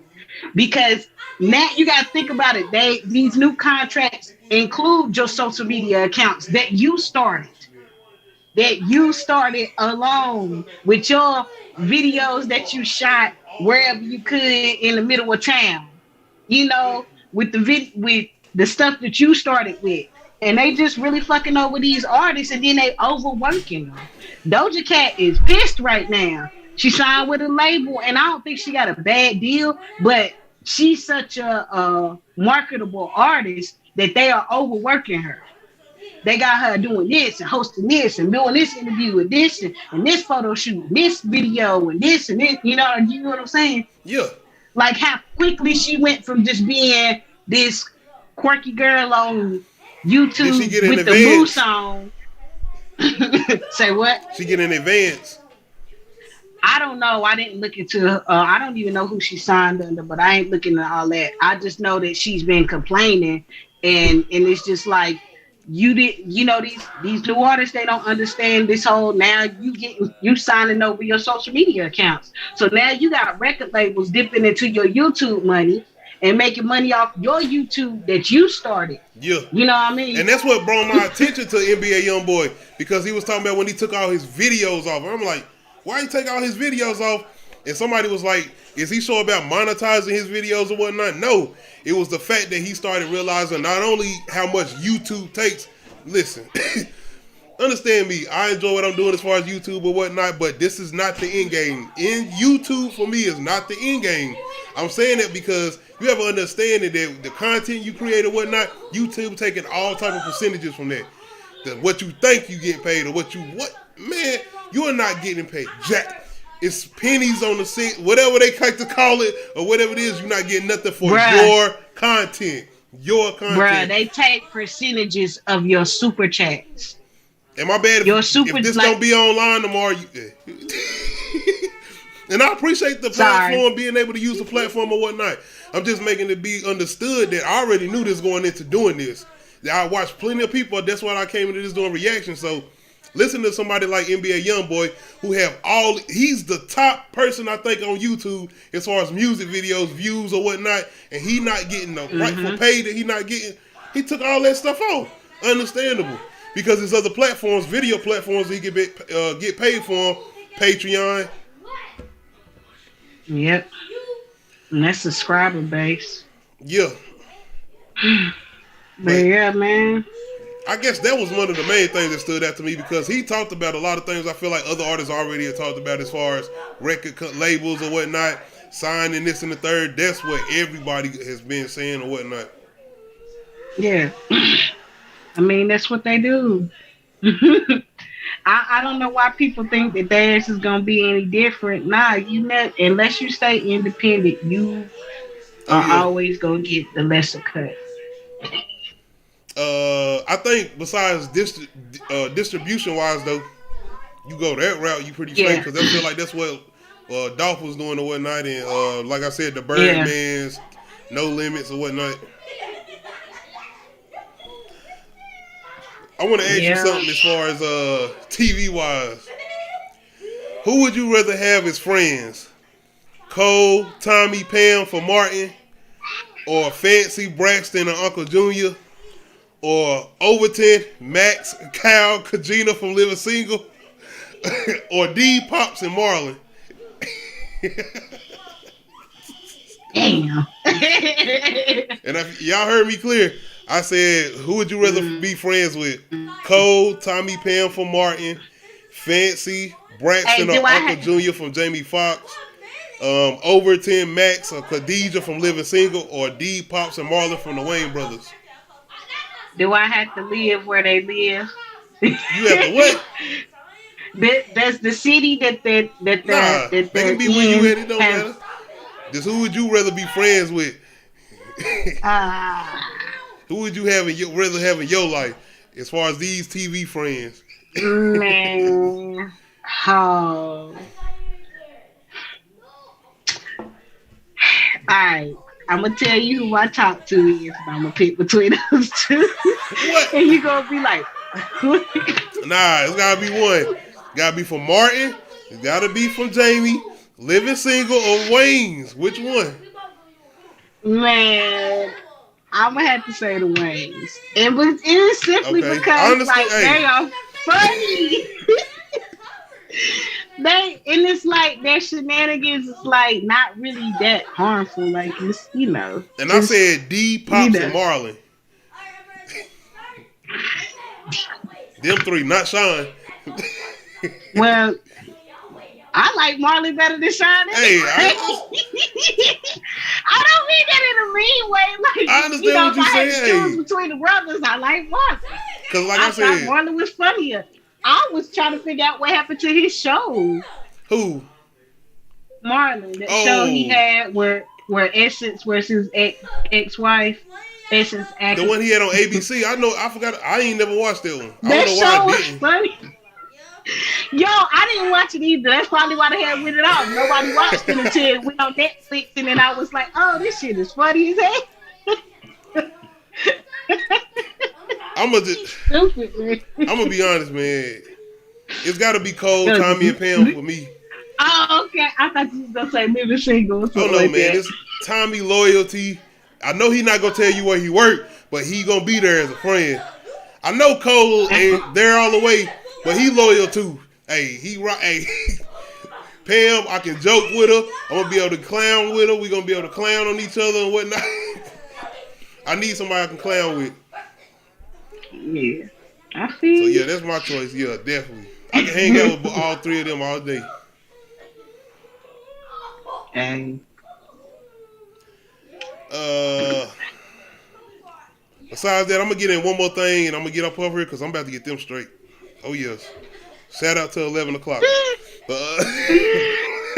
Because now you got to think about it. These new contracts include your social media accounts that you started alone with your videos that you shot wherever you could in the middle of town, with the stuff that you started with. And they just really fucking over these artists, and then they overworking them. Doja Cat is pissed right now. She signed with a label, and I don't think she got a bad deal, but she's such a marketable artist that they are overworking her. They got her doing this and hosting this and doing this interview with this and this photo shoot, and this video and this and this. You know what I'm saying? Yeah. Like how quickly she went from just being this quirky girl on YouTube with the Moose song. Say what? She get in advance. I don't know. I didn't look into I don't even know who she signed under, but I ain't looking at all that. I just know that she's been complaining, and it's just like these new artists, they don't understand this whole, now you signing over your social media accounts. So now you got record labels dipping into your YouTube money and making money off your YouTube that you started. Yeah. You know what I mean? And that's what brought my attention to NBA YoungBoy, because he was talking about when he took all his videos off. I'm like, why he take all his videos off? And somebody was like, is he sure about monetizing his videos or whatnot? No. It was the fact that he started realizing not only how much YouTube takes. Listen, understand me. I enjoy what I'm doing as far as YouTube or whatnot, but this is not the end game. In YouTube for me is not the end game. I'm saying that because you have an understanding that the content you create or whatnot, YouTube taking all type of percentages from that. What you think you get paid or man, you are not getting paid. Jack. It's pennies on the seat, whatever they like to call it, or whatever it is. You're not getting nothing for your content. Your content. Bruh, they take percentages of your super chats. And my bad, if this don't be online tomorrow, and I appreciate the platform, being able to use the platform or whatnot. I'm just making it be understood that I already knew this going into doing this. I watched plenty of people. That's why I came into this doing reaction. So listen to somebody like NBA YoungBoy who he's the top person I think on YouTube as far as music videos, views or whatnot, and he not getting the rightful pay that he not getting. He took all that stuff off. Understandable. Because there's other platforms, video platforms he can get paid for, Patreon. Yep. And that's subscriber base. Yeah. But yeah, man. I guess that was one of the main things that stood out to me, because he talked about a lot of things I feel like other artists already have talked about as far as record labels or whatnot, signing this and the third. That's what everybody has been saying or whatnot. Yeah. I mean, that's what they do. I don't know why people think that theirs is going to be any different. Nah, unless you stay independent, you are always going to get the lesser cut. I think besides distribution wise though, you go that route, you pretty straight, because I feel like that's what Dolph was doing or whatnot, and like I said, the Birdman's, No Limits or whatnot. I want to ask you something as far as TV wise. Who would you rather have as friends? Cole, Tommy, Pam for Martin, or Fancy, Braxton, and Uncle Junior? Or Overton, Max, Kyle, Kajina from Living Single, or D, Pops, and Marlon? Damn. And if y'all heard me clear, I said, who would you rather be friends with? Cole, Tommy, Pam from Martin, Fancy, Braxton, or Uncle Junior from Jamie Foxx, Overton, Max, or Khadijah from Living Single, or D, Pops, and Marlon from the Wayne Brothers? Do I have to live where they live? You have to what? That's the city that they can be where you at. It don't matter. Just who would you rather be friends with? Who would you rather have in your life as far as these TV friends? Man, how? Alright, I'm gonna tell you who my top two is, and I'm gonna pick between those two. What? And you gonna be like, nah, it's gotta be one. Gotta be from Martin. It gotta be from Jamie, Living Single, or Wayne's. Which one? Man, I'm gonna have to say the Waynes. It is simply because they are funny. It's like their shenanigans is like not really that harmful. Like it's, And I said D, Pops, and Marlon. Them three, not Sean. Well, I like Marlon better than Sean. Hey, I don't mean that in a mean way. Like, I understand what you're saying. If I had to choose between the brothers, I like Marlon. Because like I said, thought Marlon was funnier. I was trying to figure out what happened to his show. Who? Marlon. That show he had where Essence was his ex-wife. Essence acted. The one he had on ABC. I forgot. I ain't never watched that one. I that don't know show why I was didn't. funny. Yo, I didn't watch it either. That's probably why they had rid it off. Nobody watched it until it went on Netflix, and then I was like, "Oh, this shit is funny as hell." I'm gonna be honest, man. It's gotta be Cole, Tommy, and Pam for me. Oh, okay. I thought you was gonna say Living Single. Or Oh no, like man. that. It's Tommy loyalty. I know he not gonna tell you where he worked, but he gonna be there as a friend. I know Cole ain't there all the way, but he loyal too. Hey, hey, Pam, I can joke with her. I'm gonna be able to clown with her. We gonna be able to clown on each other and whatnot. I need somebody I can clown with. Yeah, I feel. So yeah, that's my choice. Yeah, definitely. I can hang out with all three of them all day. And besides that, I'm gonna get in one more thing, and I'm gonna get up over here because I'm about to get them straight. Oh yes, shout out to 11 o'clock.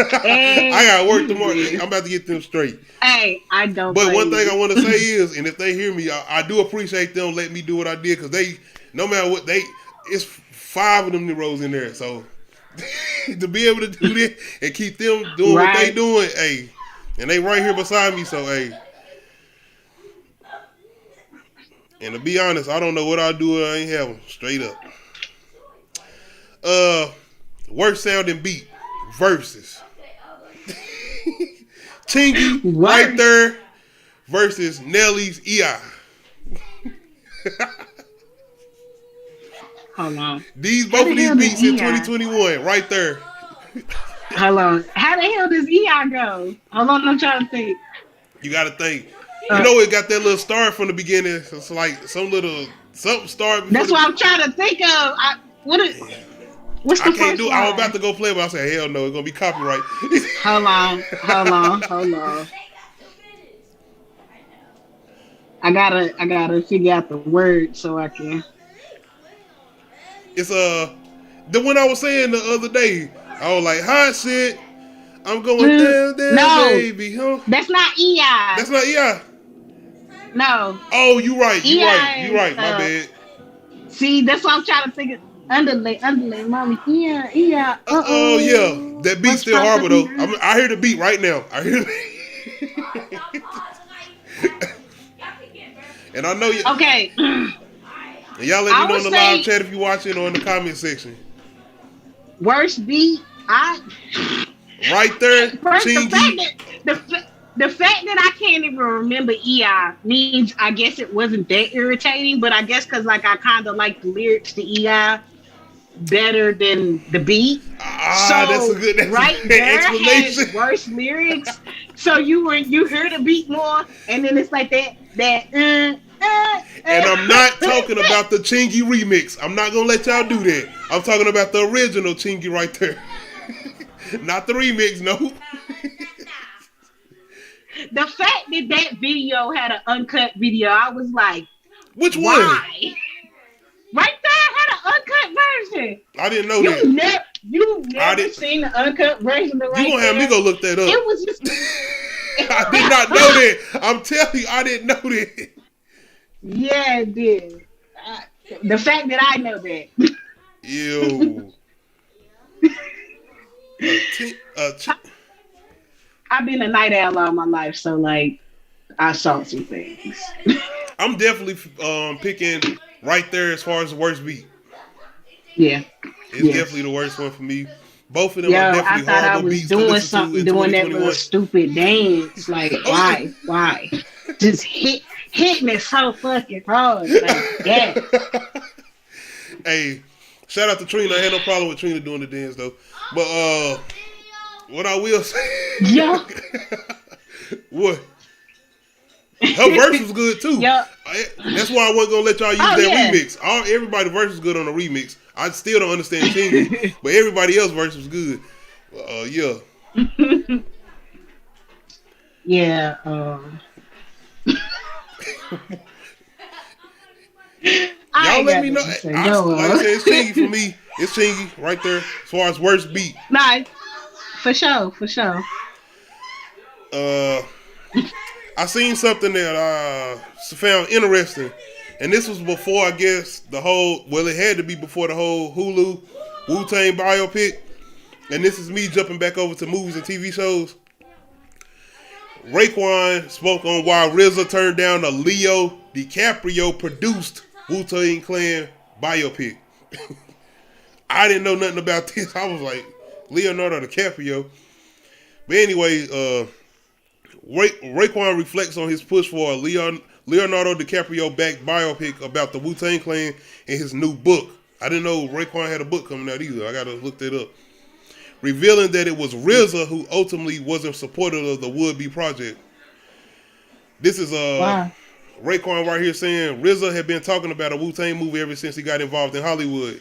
I got work tomorrow. I'm about to get them straight. Hey, I don't. But one thing I want to say is, and if they hear me, I do appreciate them letting me do what I did because they, no matter what it's 5 of them Neros in there, so to be able to do that and keep them doing what they doing, hey, and they right here beside me, so hey. And to be honest, I don't know what I'll do if I ain't have them. Straight up. Worst sounding beat. Versus. Chingy right there versus Nelly's EI. Hold on. Both of these beats in 2021 right there. Hold on. How the hell does EI go? Hold on, I'm trying to think. You gotta think. You know it got that little star from the beginning. It's like something star. That's what I'm trying to think of. What's the I can't first do. line? I was about to go play, but I said, "Hell no, it's gonna be copyright." Hold on. I gotta figure out the word so I can. It's the one I was saying the other day. I was like, "Hot shit, I'm going down, baby." Huh? That's not EI. That's not EI. No. Oh, you right. You right. My bad. See, that's what I'm trying to think of. Underlay, mommy. Yeah. Oh yeah, that beat's still horrible though. I hear the beat right now. I hear the and I know you. Okay. And y'all let me know in the live chat if you watching or in the comment section. Worst beat, right there. First, the fact that I can't even remember EI means I guess it wasn't that irritating, but I guess because like I kind of like the lyrics to EI better than the beat. That's a good explanation. Has worse lyrics, so you hear the beat more, and then it's like that. And I'm not talking about the Chingy remix. I'm not gonna let y'all do that. I'm talking about the original Chingy right there, not the remix. No. The fact that video had an uncut video, I was like, which one? Why? Right there had an uncut version. I didn't know that. You never seen the uncut version of right. You gonna have me go look that up? It was just. I did not know that. I'm telling you, I didn't know that. Yeah, it did. The fact that I know that. Ew. I've been a night owl all my life, so like I saw some things. I'm definitely picking right there as far as the worst beat. Yeah, it's definitely the worst one for me. Both of them are definitely I thought I was beats doing something, doing that little stupid dance. Like why? Just hitting it so fucking hard. Like yeah. Hey, shout out to Trina. I had no problem with Trina doing the dance though. But what I will say, yeah. What? Her verse was good too. Yeah. That's why I wasn't gonna let y'all use that remix. Everybody's verse was good on the remix. I still don't understand Chingy, but everybody else's verse was good. Yeah. Yeah. Y'all let me know. Like I said, it's Chingy for me. It's Chingy right there as far as worst beat. Nice. For sure. I seen something that I found interesting, and this was before I guess it had to be before the whole Hulu Wu-Tang biopic, and this is me jumping back over to movies and TV shows. Raekwon spoke on why RZA turned down a Leo DiCaprio produced Wu-Tang Clan biopic. I didn't know nothing about this. I was like, Leonardo DiCaprio. But anyway, Raekwon reflects on his push for a Leonardo DiCaprio-backed biopic about the Wu-Tang Clan in his new book. I didn't know Raekwon had a book coming out either. I gotta look that up. Revealing that it was RZA who ultimately wasn't supportive of the would-be project. This is Raekwon right here saying RZA had been talking about a Wu-Tang movie ever since he got involved in Hollywood.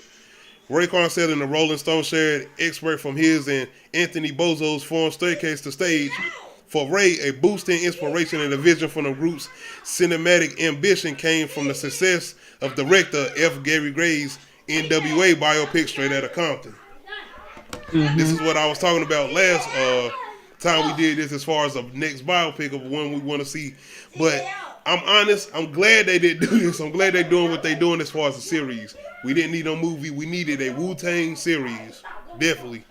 Raekwon said in the Rolling Stone shared expert from his and Anthony Bozo's formed Staircase to Stage. For Ray, a boost in inspiration and a vision from the group's cinematic ambition came from the success of director F. Gary Gray's NWA biopic Straight Outta Compton. This is what I was talking about last time we did this as far as the next biopic of one we want to see. But I'm honest, I'm glad they didn't do this. I'm glad they're doing what they're doing as far as a series. We didn't need no movie. We needed a Wu-Tang series. Definitely.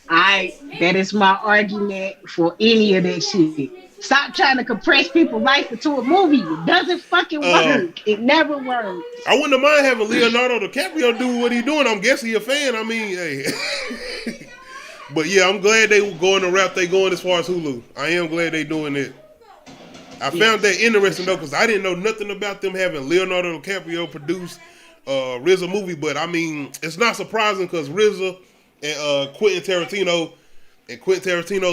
That is my argument for any of that shit. Stop trying to compress people's life into a movie. It doesn't fucking work. It never works. I wouldn't mind having Leonardo DiCaprio do what he's doing. I'm guessing he's a fan. I mean, hey. But yeah, I'm glad they were going the route they going as far as Hulu. I am glad they doing it. I found that interesting though, because I didn't know nothing about them having Leonardo DiCaprio produce RZA movie. But I mean, it's not surprising because RZA and Quentin Tarantino,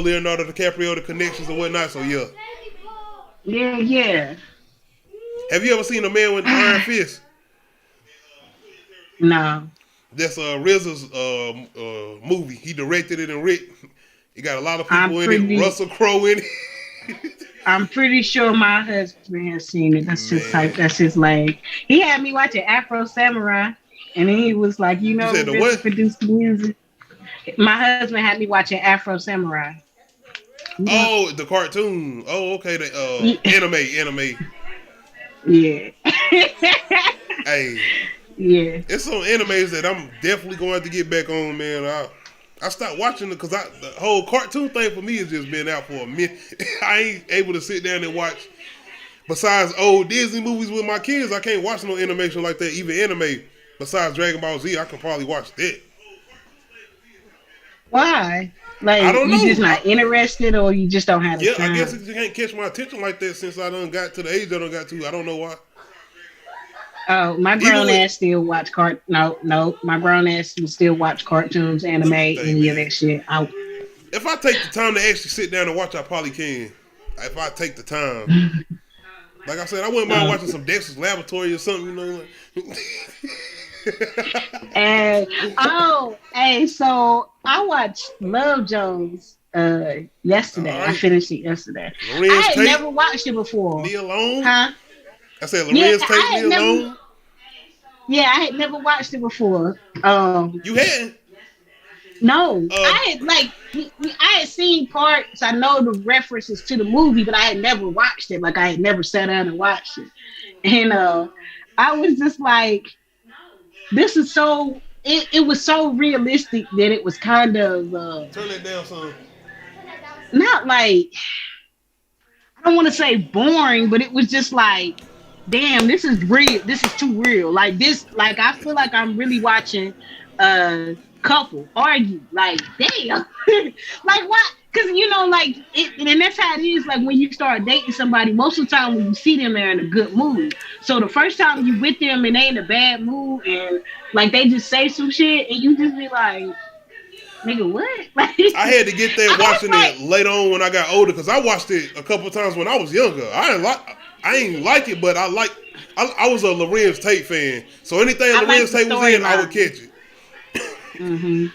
Leonardo DiCaprio, the connections and whatnot. So yeah. Yeah. Have you ever seen A Man with Iron Fist? No. That's RZA's movie. He directed it and written. He got a lot of people in it. Russell Crowe in it. I'm pretty sure my husband has seen it. That's his type. That's his lane. He had me watching Afro Samurai, and then he was like, you know, RZA produced the music. My husband had me watching Afro Samurai. Oh, the cartoon. Oh, okay. The anime. Yeah. Hey. Yeah. It's some animes that I'm definitely going to have to get back on, man. I stopped watching it because the whole cartoon thing for me has just been out for a minute. I ain't able to sit down and watch. Besides old Disney movies with my kids, I can't watch no animation like that. Even anime. Besides Dragon Ball Z, I can probably watch that. Why? Like, I don't know. You just not interested, or you just don't have the time? I guess it can't catch my attention like that since I done got to the age I done got to. I don't know why. Oh, my grown ass still watch No, my grown ass still watch cartoons, anime, any of that shit. If I take the time to actually sit down and watch, I probably can. If I take the time. Like I said, I wouldn't mind watching some Dexter's Laboratory or something, you know. So I watched Love Jones yesterday. Right. I finished it yesterday. I had never watched it before. Leave alone? Huh? I said Lorenz Tate, me alone? Yeah, I had never watched it before. You hadn't? No. I had seen parts. I know the references to the movie, but I had never watched it. Like, I had never sat down and watched it. And I was just like, this is so... It was so realistic that it was kind of... Turn that down some. Not like... I don't want to say boring, but it was just like, damn, this is real. This is too real. Like this, like I feel like I'm really watching a couple argue. Like, damn. Like what? Because you know, like and that's how it is. Like when you start dating somebody, most of the time when you see them, they're in a good mood. So the first time you with them and they in a bad mood and like they just say some shit and you just be like, nigga, what? Like, I had to get there watching it later on when I got older because I watched it a couple of times when I was younger. I ain't like it, but I was a Lorenz Tate fan. So anything Lorenz Tate was in, I would catch it. Mm-hmm.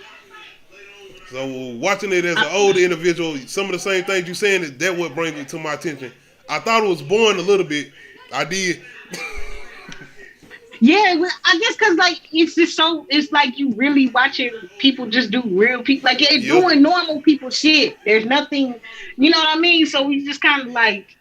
So watching it as an older individual, some of the same things you saying, that would bring it to my attention. I thought it was boring a little bit. I did. Yeah, I guess because like it's just so it's like you really watching people just do real people like they're doing normal people shit. There's nothing, you know what I mean? So we just kind of like,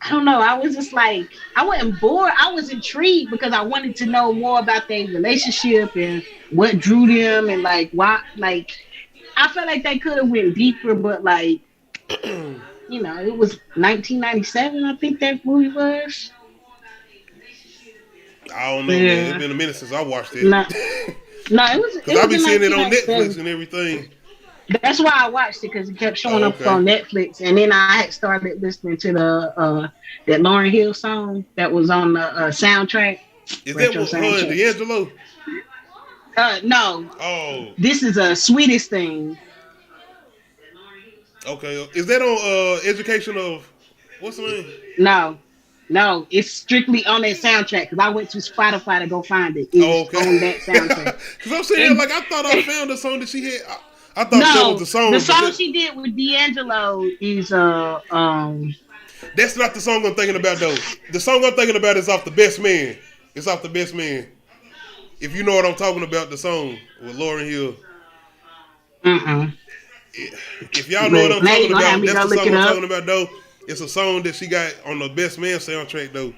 I don't know. I was just like, I wasn't bored. I was intrigued because I wanted to know more about their relationship and what drew them and like why. Like I felt like they could have went deeper, but like you know, it was 1997. I think that movie was. I don't know, man. It's been a minute since I watched it. No, it was. Because I be seeing it on Netflix and everything. That's why I watched it, because it kept showing up on Netflix, and then I had started listening to the that Lauryn Hill song that was on the soundtrack. Is that what D'Angelo? No. Oh. This is a Sweetest Thing. Okay. Is that on Education of what's the name? No, it's strictly on that soundtrack, because I went to Spotify to go find it. It's on that soundtrack. Because I'm saying, like, I thought I found a song that she had. I thought that was the song. The song she did with D'Angelo is That's not the song I'm thinking about though. The song I'm thinking about is off The Best Man. It's off The Best Man. If you know what I'm talking about, the song with Lauryn Hill. If y'all know what I'm talking about, that's the song I'm talking about though. It's a song that she got on the Best Man soundtrack though.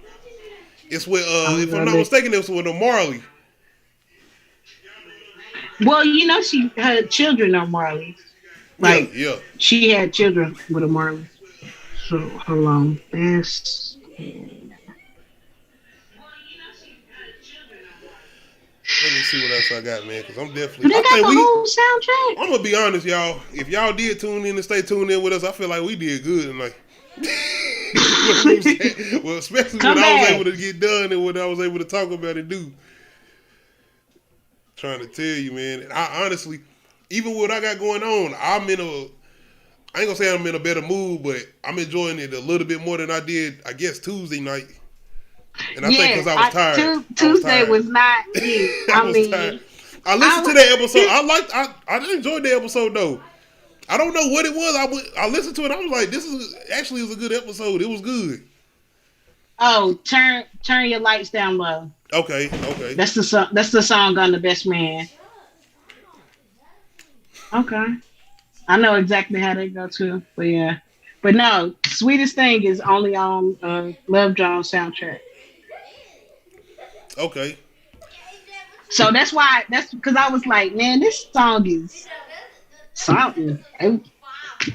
It's with if I'm not mistaken, it was with Marley. Well, you know, she had children on Marley. Like, she had children with a Marley. So, hold on. Best. Let me see what else I got, man, because I'm definitely. They got the whole soundtrack. I'm gonna be honest, y'all. If y'all did tune in and stay tuned in with us, I feel like we did good and like. Well, especially when I was able to get done and what I was able to talk about and do. Trying to tell you, man. I honestly, even with what I got going on, I ain't gonna say I'm in a better mood, but I'm enjoying it a little bit more than I did, I guess, Tuesday night. And I think because I was tired. Tuesday was not it. I was mean, tired. I listened to that episode. I enjoyed the episode though. I don't know what it was. I listened to it. I was like, this is actually a good episode. It was good. Oh, turn your lights down low. Okay. That's the song on The Best Man. Okay. I know exactly how they go too, but yeah. But no, Sweetest Thing is only on Love Jones soundtrack. Okay. So that's because I was like, man, this song is something.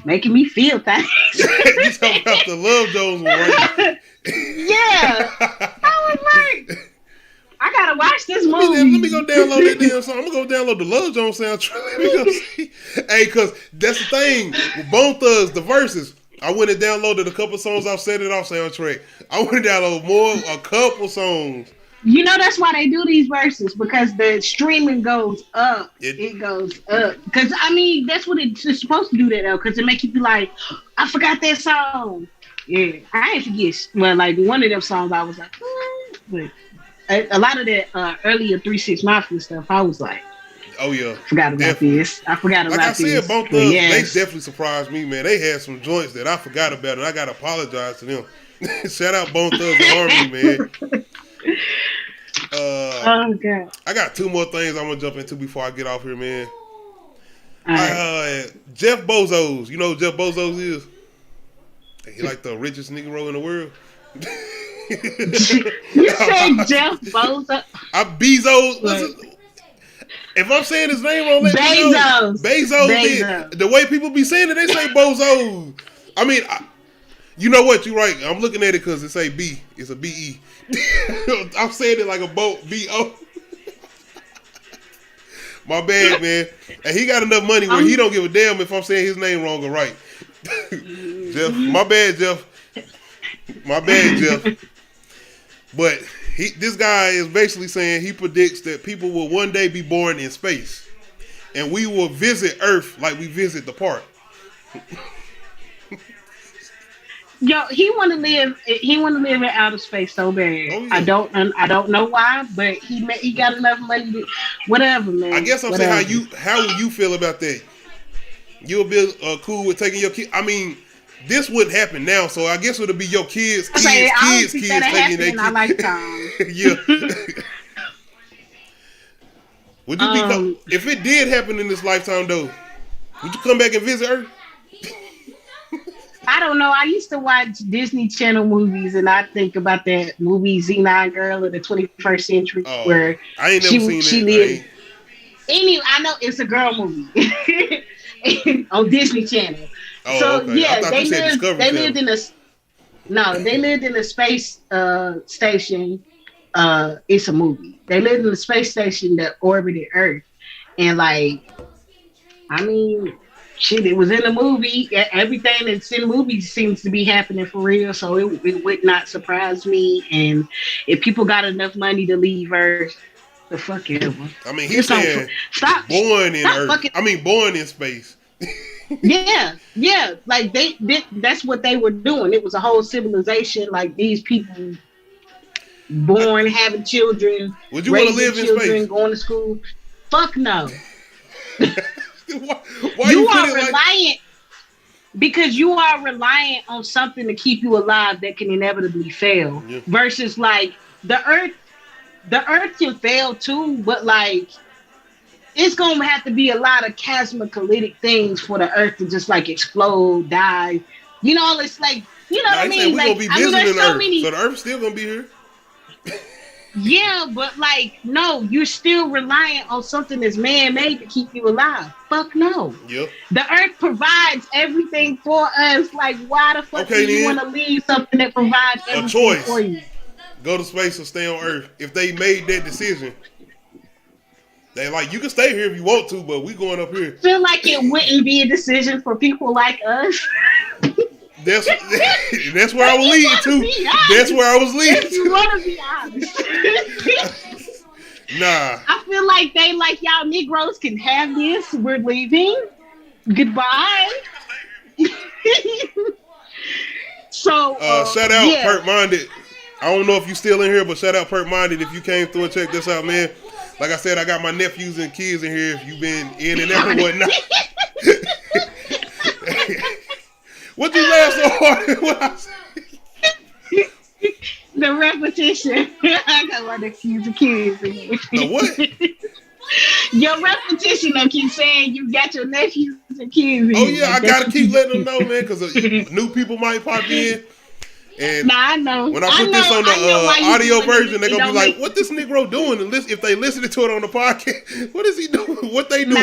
Making me feel things. You talking about the Love Jones one, right? Yeah. I was like, I gotta watch this movie. Let me go download that damn song. I'm gonna go download the Love Jones soundtrack. Let me go see. Hey, cause that's the thing with Bone Thugs, the verses. I went and downloaded a couple songs off Set It Off soundtrack. I went and downloaded a couple songs. You know that's why they do these verses, because the streaming goes up. It goes up. Because, I mean, that's what it's supposed to do that, though, because it make you be like, I forgot that song. Yeah, I ain't forget. Well, like, one of them songs, I was like, but a lot of that earlier 3 6 Mafia stuff, I was like, oh, yeah. Forgot about this. I forgot about this. Like I said, Bone Thugs, they definitely surprised me, man. They had some joints that I forgot about, and I got to apologize to them. Shout out Bone Thugs and Harmony, man. Oh God! I got 2 more things I'm gonna jump into before I get off here, man. Right. Jeff Bezos, you know who Jeff Bezos is? He like the richest Negro in the world. You said Jeff Bezos? Bezos. If I'm saying his name wrong, let me know. Bezos. The way people be saying it, they say Bozo. I mean, you know what? You're right. I'm looking at it because it say B. It's a B-E. I'm saying it like a boat. B-O. My bad, man. And he got enough money where he don't give a damn if I'm saying his name wrong or right. Jeff, my bad, Jeff. But this guy is basically saying he predicts that people will one day be born in space, and we will visit Earth like we visit the park. Yo, he want to live in outer space so bad. Oh, yeah. I don't know why, but he got enough money to whatever, man. I guess I'm saying how will you feel about that? You'll be cool with taking your kid. I mean, this wouldn't happen now, so I guess it'll be your kids taking their kids. Yeah. Would you be if it did happen in this lifetime though? Would you come back and visit Earth? I don't know. I used to watch Disney Channel movies, and I think about that movie Z9 Girl of the 21st Century, where I ain't never seen she lived. Anyway, I know it's a girl movie on Disney Channel. Oh, so okay. yeah, they lived in a space station, it's a movie. They lived in the space station that orbited Earth, and like, I mean, shit, it was in the movie. Everything that's in movies seems to be happening for real, so it would not surprise me. And if people got enough money to leave Earth, the fuck ever. I mean, he's saying born in Earth. Born in space. yeah. Like that's what they were doing. It was a whole civilization. Like these people born, having children, would you want to live in space? Going to school? Fuck no. why you are reliant because you are reliant on something to keep you alive that can inevitably fail. Yeah. Versus like the Earth can fail too, but like it's gonna have to be a lot of cataclysmic things for the Earth to just like explode, die. You know, it's like, you know what I mean? We're like, gonna be visiting so Earth, so the Earth's still gonna be here. Yeah, but like, no, you're still reliant on something that's man-made to keep you alive. Fuck no. Yep. The Earth provides everything for us. Like, why the fuck do you want to leave something that provides everything for you? Go to space or stay on Earth. If they made that decision, they like, you can stay here if you want to, but we going up here. I feel like it wouldn't be a decision for people like us. That's where I was leading to. That's where I was leading to. You want to be honest. Nah. I feel like they like, y'all Negroes can have this. We're leaving. Goodbye. So shout out Perk Minded. I don't know if you still in here, but shout out Perk Minded if you came through and checked this out, man. Like I said, I got my nephews and kids in here if you've been in and out and whatnot. What you laugh so hard when I say? The repetition. I got my nephews and kids in here. The what? Your repetition of keep saying you got your nephews and kids in here. Oh yeah, I gotta keep letting them know, man, because new people might pop in. And nah, I know. When I put this on the audio version, they're gonna be like, "What this Negro doing?" And if they listen to it on the podcast, what is he doing? What they doing?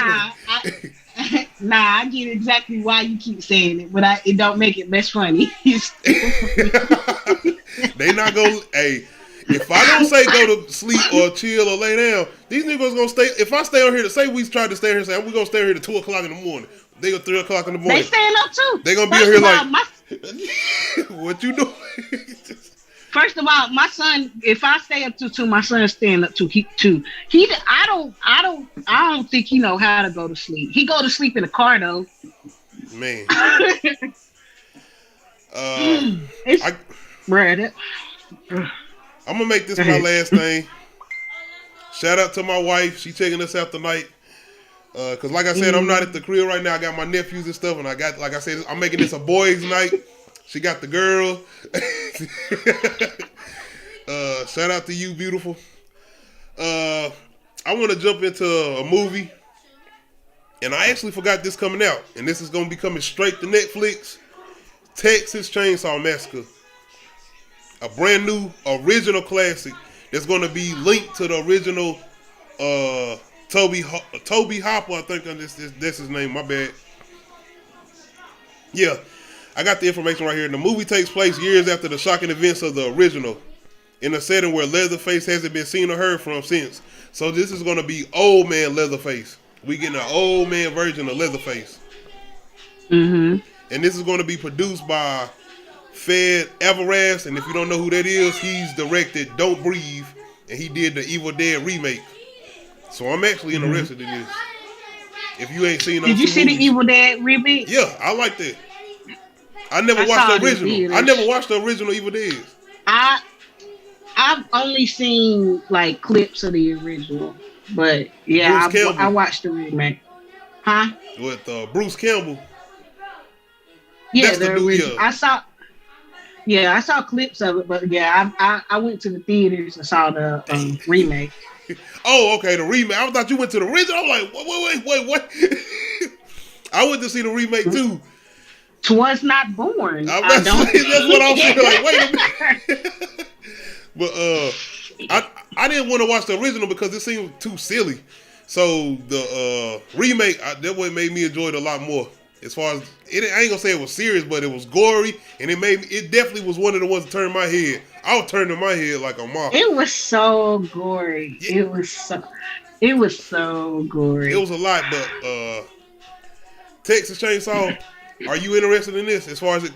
Nah, I get exactly why you keep saying it, but it don't make it less funny. They not gonna. Hey, if I don't say go to sleep or chill or lay down, these niggas gonna stay. If I stay on here to say we tried to stay here and say we're gonna stay here to 2:00 in the morning, they go 3:00 in the morning. They staying up too. They gonna be here like. What you doing? First of all, my son, if I stay up to 2, my son's staying up to 2. I don't think he know how to go to sleep. He go to sleep in the car though. Man. I'm gonna make this my last thing. Shout out to my wife. She taking us out tonight. Cause like I said, I'm not at the crib right now. I got my nephews and stuff, and I got, like I said, I'm making this a boys' night. She got the girl. Shout out to you, beautiful. I want to jump into a movie, and I actually forgot this coming out, and this is gonna be coming straight to Netflix. Texas Chainsaw Massacre, a brand new original classic that's gonna be linked to the original. Toby Hopper, I think that's his name. My bad. Yeah, I got the information right here. The movie takes place years after the shocking events of the original, in a setting where Leatherface hasn't been seen or heard from since. So this is going to be old man Leatherface. We getting an old man version of Leatherface. Mm-hmm. And this is going to be produced by Fed Alvarez. And if you don't know who that is, he's directed Don't Breathe, and he did the Evil Dead remake. So I'm actually interested in this. If you ain't seen those Did you see movies. the Evil Dead remake? Yeah, I like that. I never watched the original. I never watched the original Evil Dead. I've only seen like clips of the original, but yeah, I watched the remake. Huh? With Bruce Campbell. Yeah, the original. Yeah. I saw clips of it, but yeah, I went to the theaters and saw the remake. Oh, okay, the remake. I thought you went to the original. I'm like, wait, what? I went to see the remake too. Twas not born. That's what I was thinking. Like, wait a minute. But I didn't want to watch the original because it seemed too silly. So the remake, that what made me enjoy it a lot more. As far as I ain't gonna say it was serious, but it was gory, and it definitely was one of the ones that turned my head. I was turning my head like a moth. It was so gory. Yeah. It was so gory. It was a lot, but Texas Chainsaw, are you interested in this? As far as it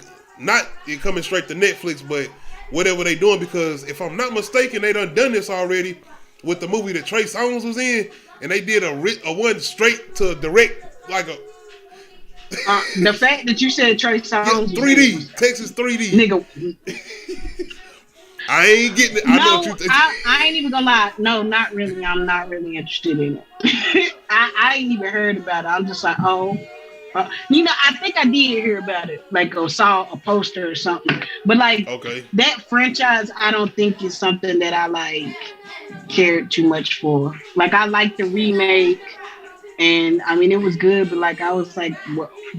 coming straight to Netflix, but whatever they doing, because if I'm not mistaken, they done this already with the movie that Trey Songz was in, and they did a one straight to direct, like a the fact that you said Trey Songz 3D, Texas 3D. Nigga. I ain't getting it. I know what you think. I ain't even gonna lie. No, not really. I'm not really interested in it. I ain't even heard about it. I'm just like, I think I did hear about it. Like, or saw a poster or something. But like, that franchise, I don't think is something that I like cared too much for. Like, I like the remake. And I mean, it was good, but like, I was like,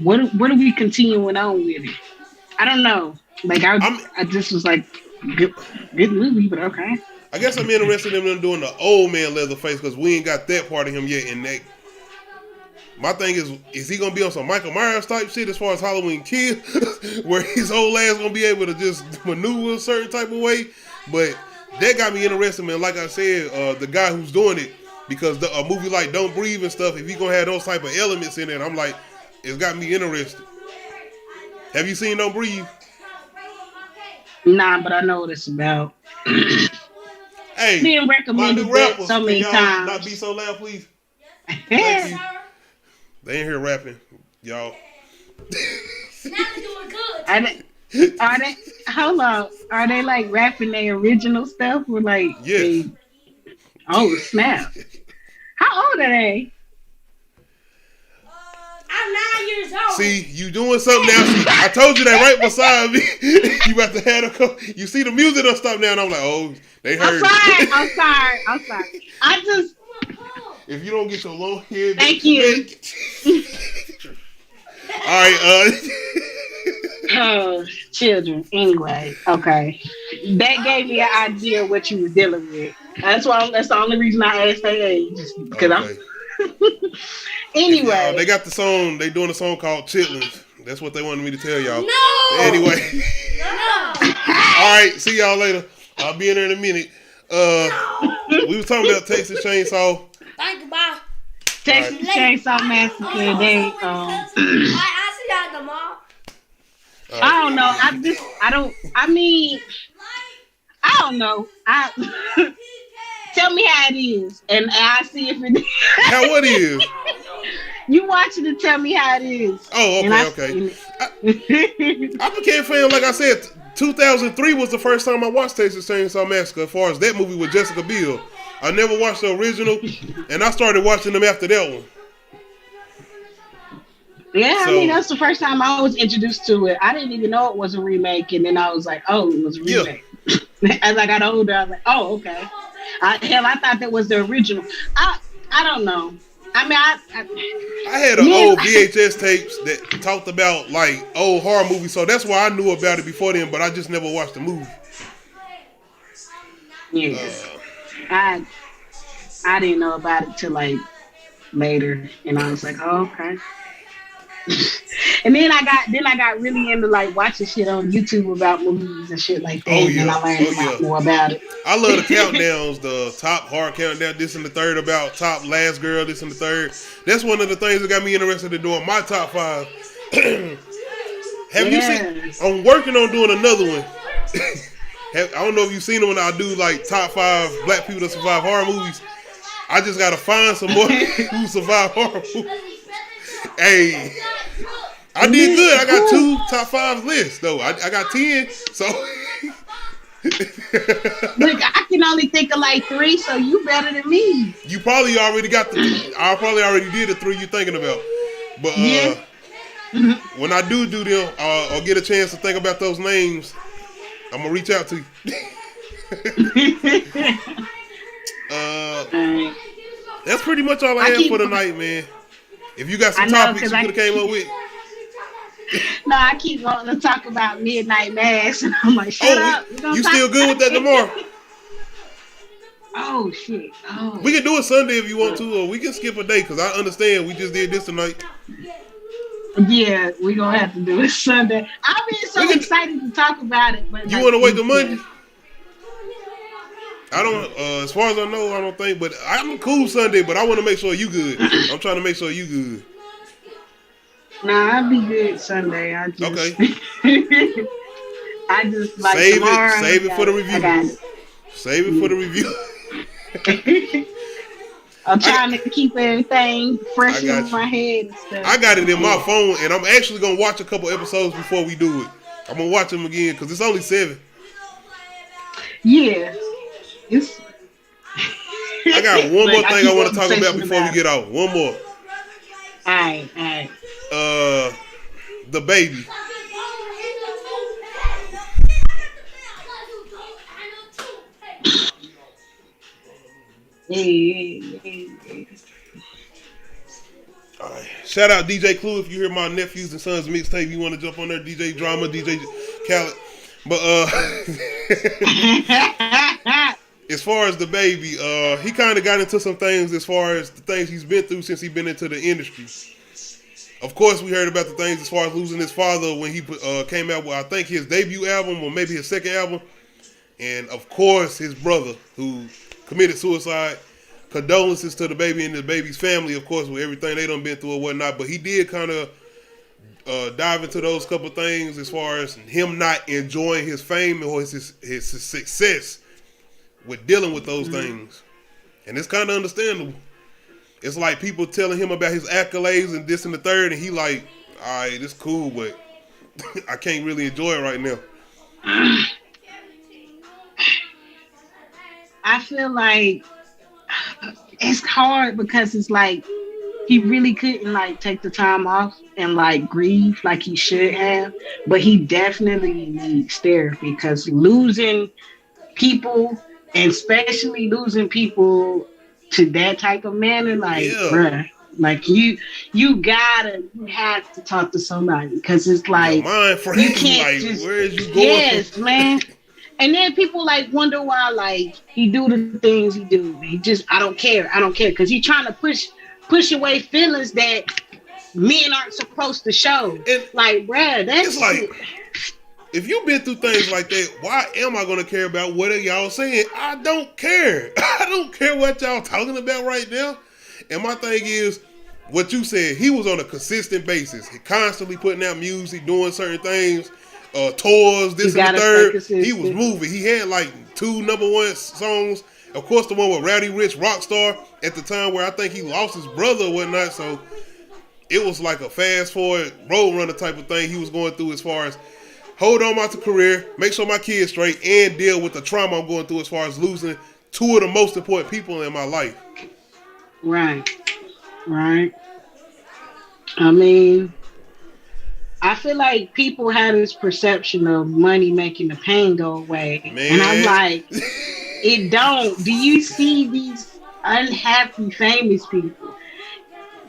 what are we continuing on with it? I don't know. Like, I just was like, good movie, but okay. I guess I'm interested in them doing the old man Leatherface, because we ain't got that part of him yet. And my thing is he gonna be on some Michael Myers type shit as far as Halloween Kills, where his whole ass gonna be able to just maneuver a certain type of way? But that got me interested, man. Like I said, the guy who's doing it. Because a movie like Don't Breathe and stuff, if you gonna have those type of elements in it, I'm like, it's got me interested. Have you seen Don't Breathe? Nah, but I know what it's about. Hey, being recommended rappers, so many times. Not be so loud, please. Thank you. They ain't here rapping, y'all. Now they're doing good. Are they? Hold on. Are they like rapping their original stuff or like? Yes. Oh snap! How old are they? I'm 9 years old. See, you doing something now. See, I told you that right beside me. You about to have a you see the music don't stop now, and I'm like, oh, they heard. I'm sorry. I just. If you don't get your long head. Thank you. All right. Oh, children. Anyway, okay. That gave me an idea of what you were dealing with. That's the only reason I asked their age, because I'm. Anyway, they got the song. They doing a song called Chitlins. That's what they wanted me to tell y'all. No. Anyway. No. All right. See y'all later. I'll be in there in a minute. We was talking about Texas Chainsaw. Thank you, bye. Texas Chainsaw Massacre. They I see y'all at the mall. I don't know. I don't know. Tell me how it is, and I see if it. How what is? You watch it and tell me how it is. Oh, okay. I became a fan. Like I said, 2003 was the first time I watched Texas Chainsaw Massacre. As far as that movie with Jessica Biel, I never watched the original, and I started watching them after that one. Yeah, I mean, that's the first time I was introduced to it. I didn't even know it was a remake, and then I was like, oh, it was a remake. Yeah. As I got older, I was like, oh, okay. I thought that was the original. I don't know. I mean, I had old VHS tapes that talked about like old horror movies, so that's why I knew about it before then, but I just never watched the movie. Yeah. I didn't know about it till like later, and I was like, oh, okay. And then I got really into like watching shit on YouTube about movies and shit like that. And I learned a lot more about it. I love the countdowns, the top horror countdown, this and the third, about top last girl, this and the third. That's one of the things that got me interested in doing my top 5. Have you seen? I'm working on doing another one. I don't know if you've seen it when I do like top 5 black people that survive horror movies. I just gotta find some more who survive horror movies. Hey, I did good. I got 2 top 5 lists though. I got 10. So look, I can only think of like 3, so you better than me. You probably already got I probably already did the 3 you're thinking about. But when I do them, or get a chance to think about those names, I'm gonna reach out to you. That's pretty much all I have for tonight, man. If you got some topics you could have came up with. No, I keep wanting to talk about Midnight Mass, and I'm like, shut up. You still good with that tomorrow? Oh, shit. Oh. We can do it Sunday if you want to, or we can skip a day, because I understand we just did this tonight. Yeah, we gonna have to do it Sunday. I've been so excited to talk about it. But You want to wait till Monday? I don't. As far as I know, I don't think. But I'm cool Sunday. But I want to make sure you good. I'm trying to make sure you good. Nah, I'll be good Sunday. I just, Okay. I just like Save tomorrow. it. Save it for the review. I got it. Save it for the review. I'm trying to keep everything fresh in my head and stuff. I got it in my phone, and I'm actually gonna watch a couple episodes before we do it. I'm gonna watch them again because it's only 7. Yeah, it's. I got one more thing I want to talk about obsessing before we about get off. One more. Alright. The baby. Yeah. All right. Shout out DJ Clue if you hear my nephews and sons mixtape. You want to jump on there? DJ Drama, DJ Khaled. But as far as the baby, he kind of got into some things as far as the things he's been through since he's been into the industry. Of course, we heard about the things as far as losing his father when he came out with, I think, his debut album or maybe his second album. And, of course, his brother who committed suicide. Condolences to the baby and the baby's family, of course, with everything they done been through or whatnot. But he did kind of dive into those couple things as far as him not enjoying his fame or his success with dealing with those things. And it's kind of understandable. It's like people telling him about his accolades and this and the third, and he like, all right, it's cool, but I can't really enjoy it right now. I feel like it's hard because it's like he really couldn't like take the time off and like grieve like he should have, but he definitely needs therapy because losing people, and especially losing people to that type of manner, like bruh, like you have to talk to somebody because it's like you can't like, just, where is you going? Yes, man. And then people like wonder why like he do the things he do. He just I don't care because he's trying to push away feelings that men aren't supposed to show. And like, bruh, that's like if you've been through things like that, why am I gonna care about what are y'all saying? I don't care. I don't care what y'all talking about right now. And my thing is, what you said, he was on a consistent basis. He constantly putting out music, doing certain things. Tours, this and the third. He was moving. He had like 2 number 1 songs. Of course, the one with Rowdy Rich, Rockstar, at the time where I think he lost his brother or whatnot. So it was like a fast forward road runner type of thing he was going through as far as hold on my career, make sure my kids straight, and deal with the trauma I'm going through as far as losing 2 of the most important people in my life. Right. I mean, I feel like people have this perception of money making the pain go away. Man. And I'm like, it don't. Do you see these unhappy famous people?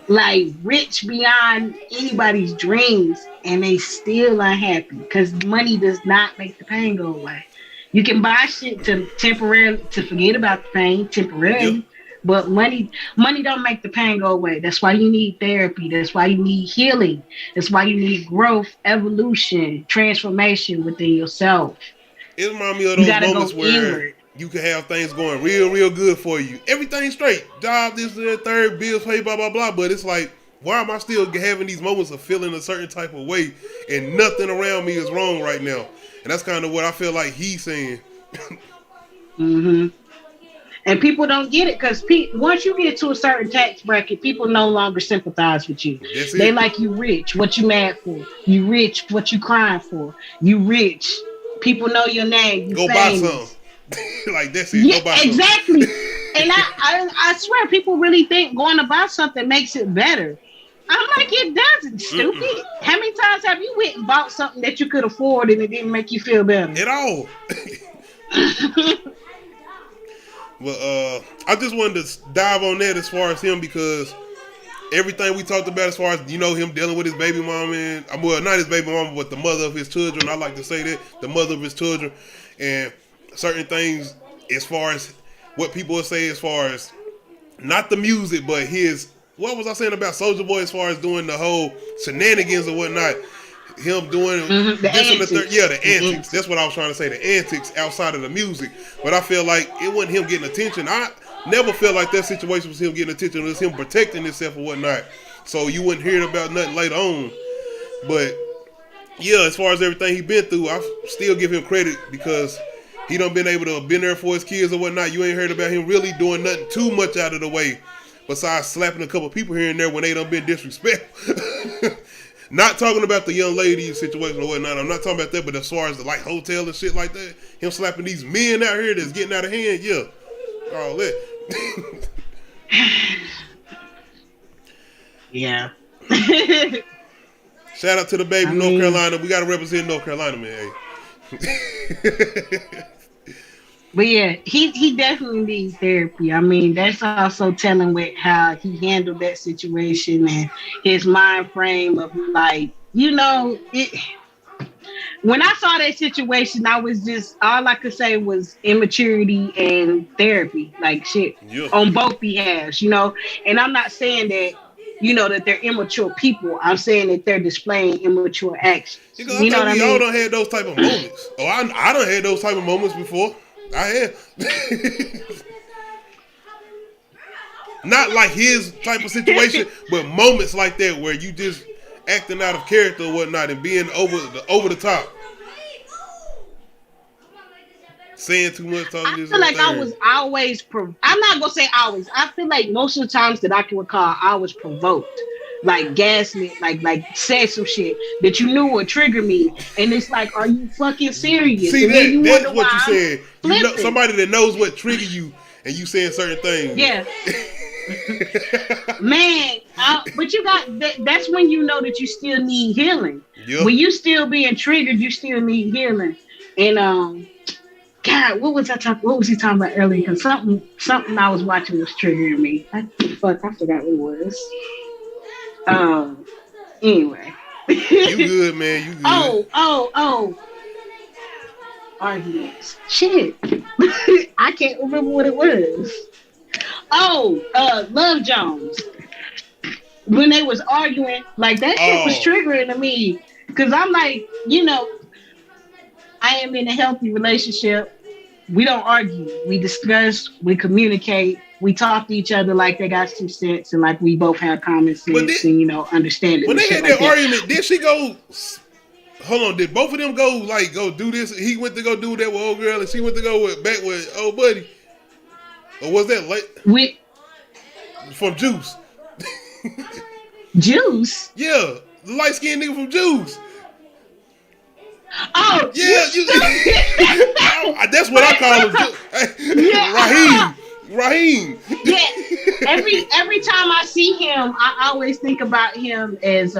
Like rich beyond anybody's dreams and they still unhappy because money does not make the pain go away. You can buy shit to forget about the pain temporarily. Yep. But money don't make the pain go away. That's why you need therapy. That's why you need healing. That's why you need growth, evolution, transformation within yourself. It reminds me of those moments where you can have things going real, real good for you. Everything's straight. Job, this, that, third, bills paid, blah, blah, blah. But it's like, why am I still having these moments of feeling a certain type of way and nothing around me is wrong right now? And that's kind of what I feel like he's saying. Mm-hmm. And people don't get it because once you get to a certain tax bracket, people no longer sympathize with you. They like you rich. What you mad for? You rich. What you crying for? You rich. People know your name. You go famous. Buy some. Like that's it. Yeah, go buy exactly. Some. And I swear people really think going to buy something makes it better. I'm like, it doesn't, stupid. Mm-mm. How many times have you went and bought something that you could afford and it didn't make you feel better? At all. Well, I just wanted to dive on that as far as him because everything we talked about as far as, you know, him dealing with his baby mama and, well, not his baby mama, but the mother of his children. I like to say that, the mother of his children. And certain things as far as what people will say as far as not the music, but his what was I saying about Soulja Boy as far as doing the whole shenanigans or whatnot? Him doing this and the third, the antics. That's what I was trying to say. The antics outside of the music. But I feel like it wasn't him getting attention. I never felt like that situation was him getting attention. It was him protecting himself or whatnot. So you wouldn't hear about nothing later on. But yeah, as far as everything he been through, I still give him credit because he done been able to been there for his kids or whatnot. You ain't heard about him really doing nothing too much out of the way besides slapping a couple people here and there when they done been disrespectful. Not talking about the young lady situation or whatnot. I'm not talking about that, but as far as the like hotel and shit like that, him slapping these men out here that's getting out of hand, yeah, all that. Yeah. Shout out to the baby, North Carolina. We gotta represent North Carolina, man. But yeah, he definitely needs therapy. I mean, that's also telling with how he handled that situation and his mind frame of like, you know, when I saw that situation, I was just, all I could say was immaturity and therapy, like shit, on both behalves, you know. And I'm not saying that, you know, that they're immature people. I'm saying that they're displaying immature actions. Because you know what I mean? Y'all done had those type of moments. Oh, I done had those type of moments before. I have. Not like his type of situation, but moments like that where you just acting out of character or whatnot and being over the top. Saying too much, talking this. I feel like I was always, I'm not going to say always. I feel like most of the times that I can recall, I was provoked. Like gaslit, like said some shit that you knew would trigger me. And it's like, are you fucking serious? See, that's what you said. You know, somebody that knows what trigger you and you saying certain things. Yeah. Man, but you got, that's when you know that you still need healing. Yep. When you still being triggered, you still need healing. And, God, what was he talking about earlier? Because something I was watching was triggering me. I forgot what it was. Anyway. You good, man. You good. Oh. Arguments. Shit. I can't remember what it was. Love Jones. When they was arguing, like that shit was triggering to me. Because I'm like, you know, I am in a healthy relationship. We don't argue. We discuss. We communicate. We talk to each other like they got some sense and like we both have common sense and, you know, understanding. When they had that argument, did she go? Hold on. Did both of them go do this? He went to go do that with old girl, and she went to go back with old buddy. Or was that late? From Juice. Juice? Yeah, the light skinned nigga from Juice. Oh yeah, that's what I call him. Yeah. Raheem. Yeah. Every time I see him, I always think about him as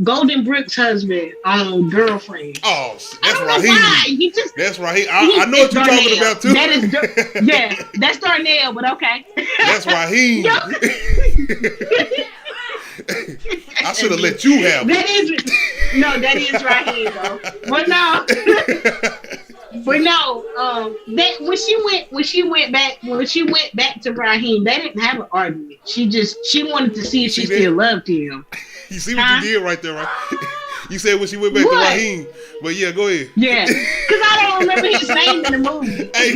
Golden Brooks' husband, girlfriend. Oh, that's Raheem. That's Raheem. I know what you're talking about too. That is, that's Darnell, but okay. That's Raheem. I should have let you have it. That is Raheem though. But no, that when she went back to Raheem, they didn't have an argument. She wanted to see if she still loved him. You see what you did right there, right? You said when she went back to Raheem, but yeah, go ahead. Yeah, because I don't remember his name in the movie. Hey,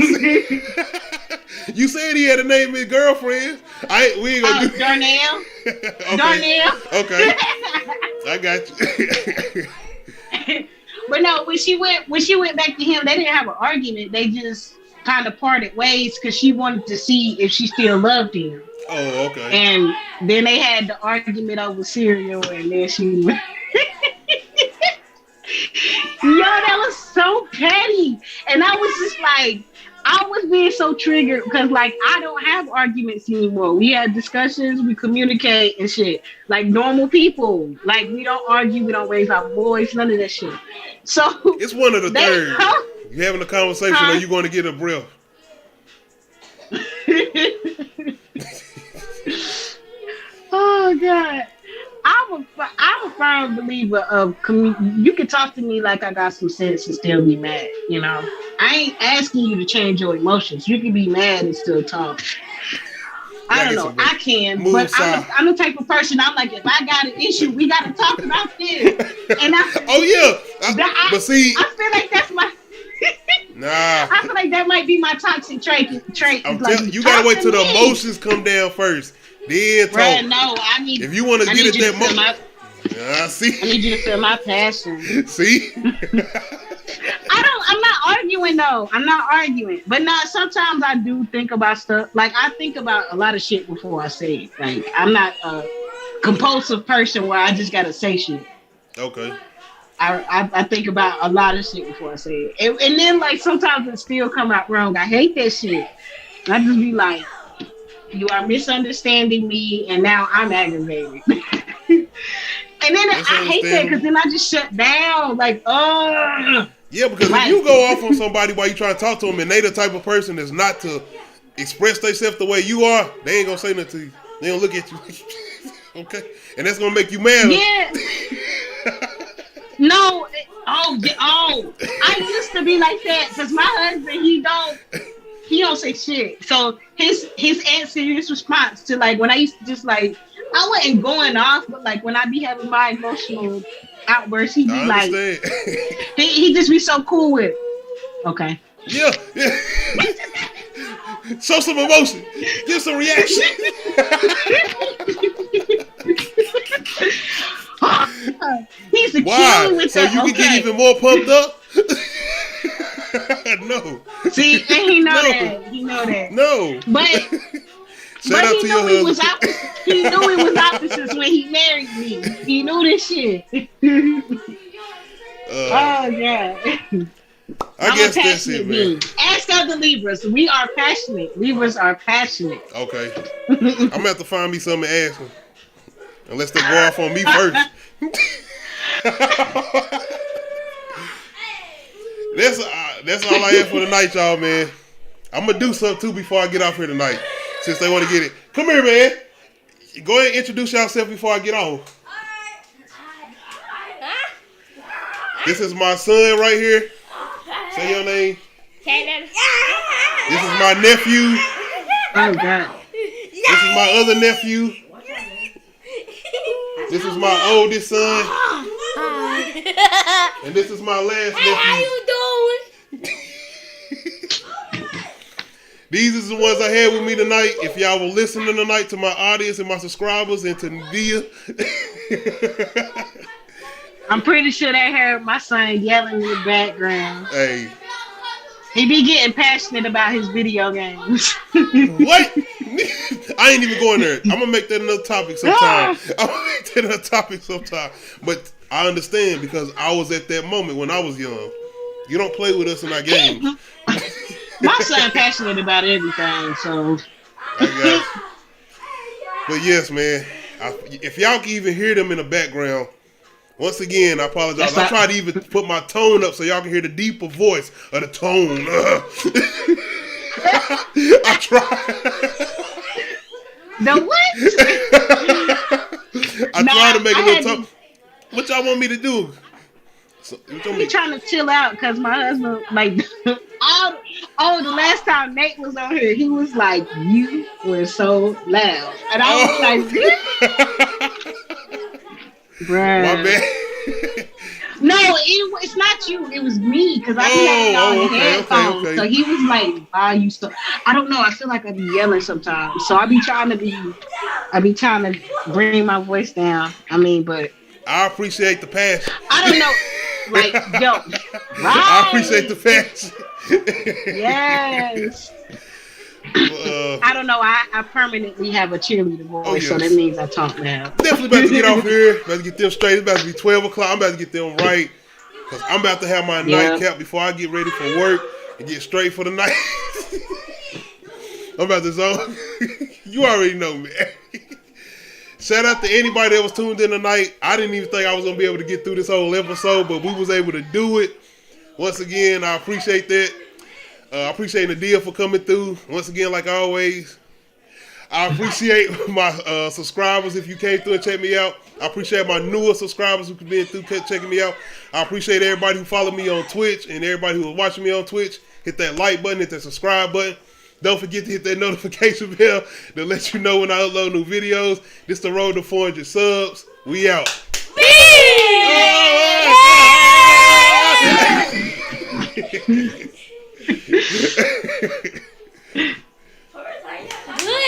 you said he had a name his girlfriend. We ain't gonna do Darnell. Okay. Darnell. Okay, I got you. But no, when she went back to him, they didn't have an argument. They just kind of parted ways because she wanted to see if she still loved him. Oh, okay. And then they had the argument over cereal, and then she. Yo, that was so petty, and I was just like, I was being so triggered because like I don't have arguments anymore. We have discussions, we communicate and shit like normal people. Like we don't argue, we don't raise our voice, none of that shit. So it's one of the third. You having a conversation, or you going to get a breath? Oh God, I'm a firm believer of you can talk to me like I got some sense and still be mad. You know, I ain't asking you to change your emotions. You can be mad and still talk. I don't know. I can, but I'm the type of person. I'm like, if I got an issue, we got to talk about this. And but see, I feel like that's my. I feel like that might be my toxic trait. You gotta wait till the emotions come down first, then talk. Bruh, no, I need. If you want to get at that moment, see. I need you to feel my passion. See. I'm not arguing though. I'm not arguing, but no. Sometimes I do think about stuff. Like I think about a lot of shit before I say it. Like I'm not a compulsive person where I just gotta say shit. Okay. I think about a lot of shit before I say it. And then, like, sometimes it still come out wrong. I hate that shit. I just be like, you are misunderstanding me, and now I'm aggravated. And then I hate that because then I just shut down. Like, oh. Yeah, because if you go off on somebody while you trying to talk to them and they the type of person that's not to express themselves the way you are, they ain't going to say nothing to you. They don't look at you. Okay? And that's going to make you mad. Yeah. No, I used to be like that because my husband, he don't say shit. So his answer, his response to like when I used to just like, I wasn't going off, but like when I be having my emotional outbursts, he'd be like, he just be so cool with it. Okay. Yeah. Show some emotion. Give some reaction. He's a Why? killer with so that. You can get even more pumped up? No. See, and he know that. He know that. No. But Shout out to your husband. He knew it was opposites when he married me. He knew this shit. Oh yeah. I guess that's it, man. Ask other Libras. We are passionate. Libras are passionate. Okay. I'm gonna have to find me something to ask them. Unless they go off on me first. That's all I have for tonight, y'all, man. I'm gonna do something too before I get off here tonight. Since they want to get it. Come here, man. Go ahead and introduce yourself before I get off. This is my son right here. Say your name. This is my nephew. Oh God. This is my other nephew. This is my oldest son. And this is my last nephew. How you doing? These is the ones I had with me tonight. If y'all were listening tonight to my audience and my subscribers and to Nadia. I'm pretty sure they heard my son yelling in the background. Hey. He be getting passionate about his video games. What? I ain't even going there. I'm going to make that another topic sometime. But I understand because I was at that moment when I was young. You don't play with us in our games. My son passionate about everything, so. I guess. But yes, man. If y'all can even hear them in the background, once again, I apologize. I tried to even put my tone up so y'all can hear the deeper voice of the tone. I tried. The what? I tried to make a little tone. What y'all want me to do? He trying to chill out because my husband, like, the last time Nate was on here, he was like, you were so loud. And I was like, bruh. My bad. No, it's not you. It was me because I be having all the headphones. Okay. So he was like, "Why are you so?" I don't know. I feel like I be yelling sometimes. So I be trying to bring my voice down. I mean, but I appreciate the passion. I don't know. Like, yo, right? I appreciate the passion. Yes. I don't know. I permanently have a cheerleader voice, so that means I talk now. Definitely about to get off here. About to get them straight. It's about to be 12 o'clock. I'm about to get them right. Because I'm about to have my nightcap before I get ready for work and get straight for the night. I'm about to zone. You already know, man. Shout out to anybody that was tuned in tonight. I didn't even think I was going to be able to get through this whole episode, but we was able to do it. Once again, I appreciate that. I appreciate Nadia for coming through. Once again, like always, I appreciate my subscribers if you came through and checked me out. I appreciate my newer subscribers who have been through checking me out. I appreciate everybody who followed me on Twitch and everybody who was watching me on Twitch. Hit that like button, hit that subscribe button. Don't forget to hit that notification bell to let you know when I upload new videos. This the road to 400 subs. We out.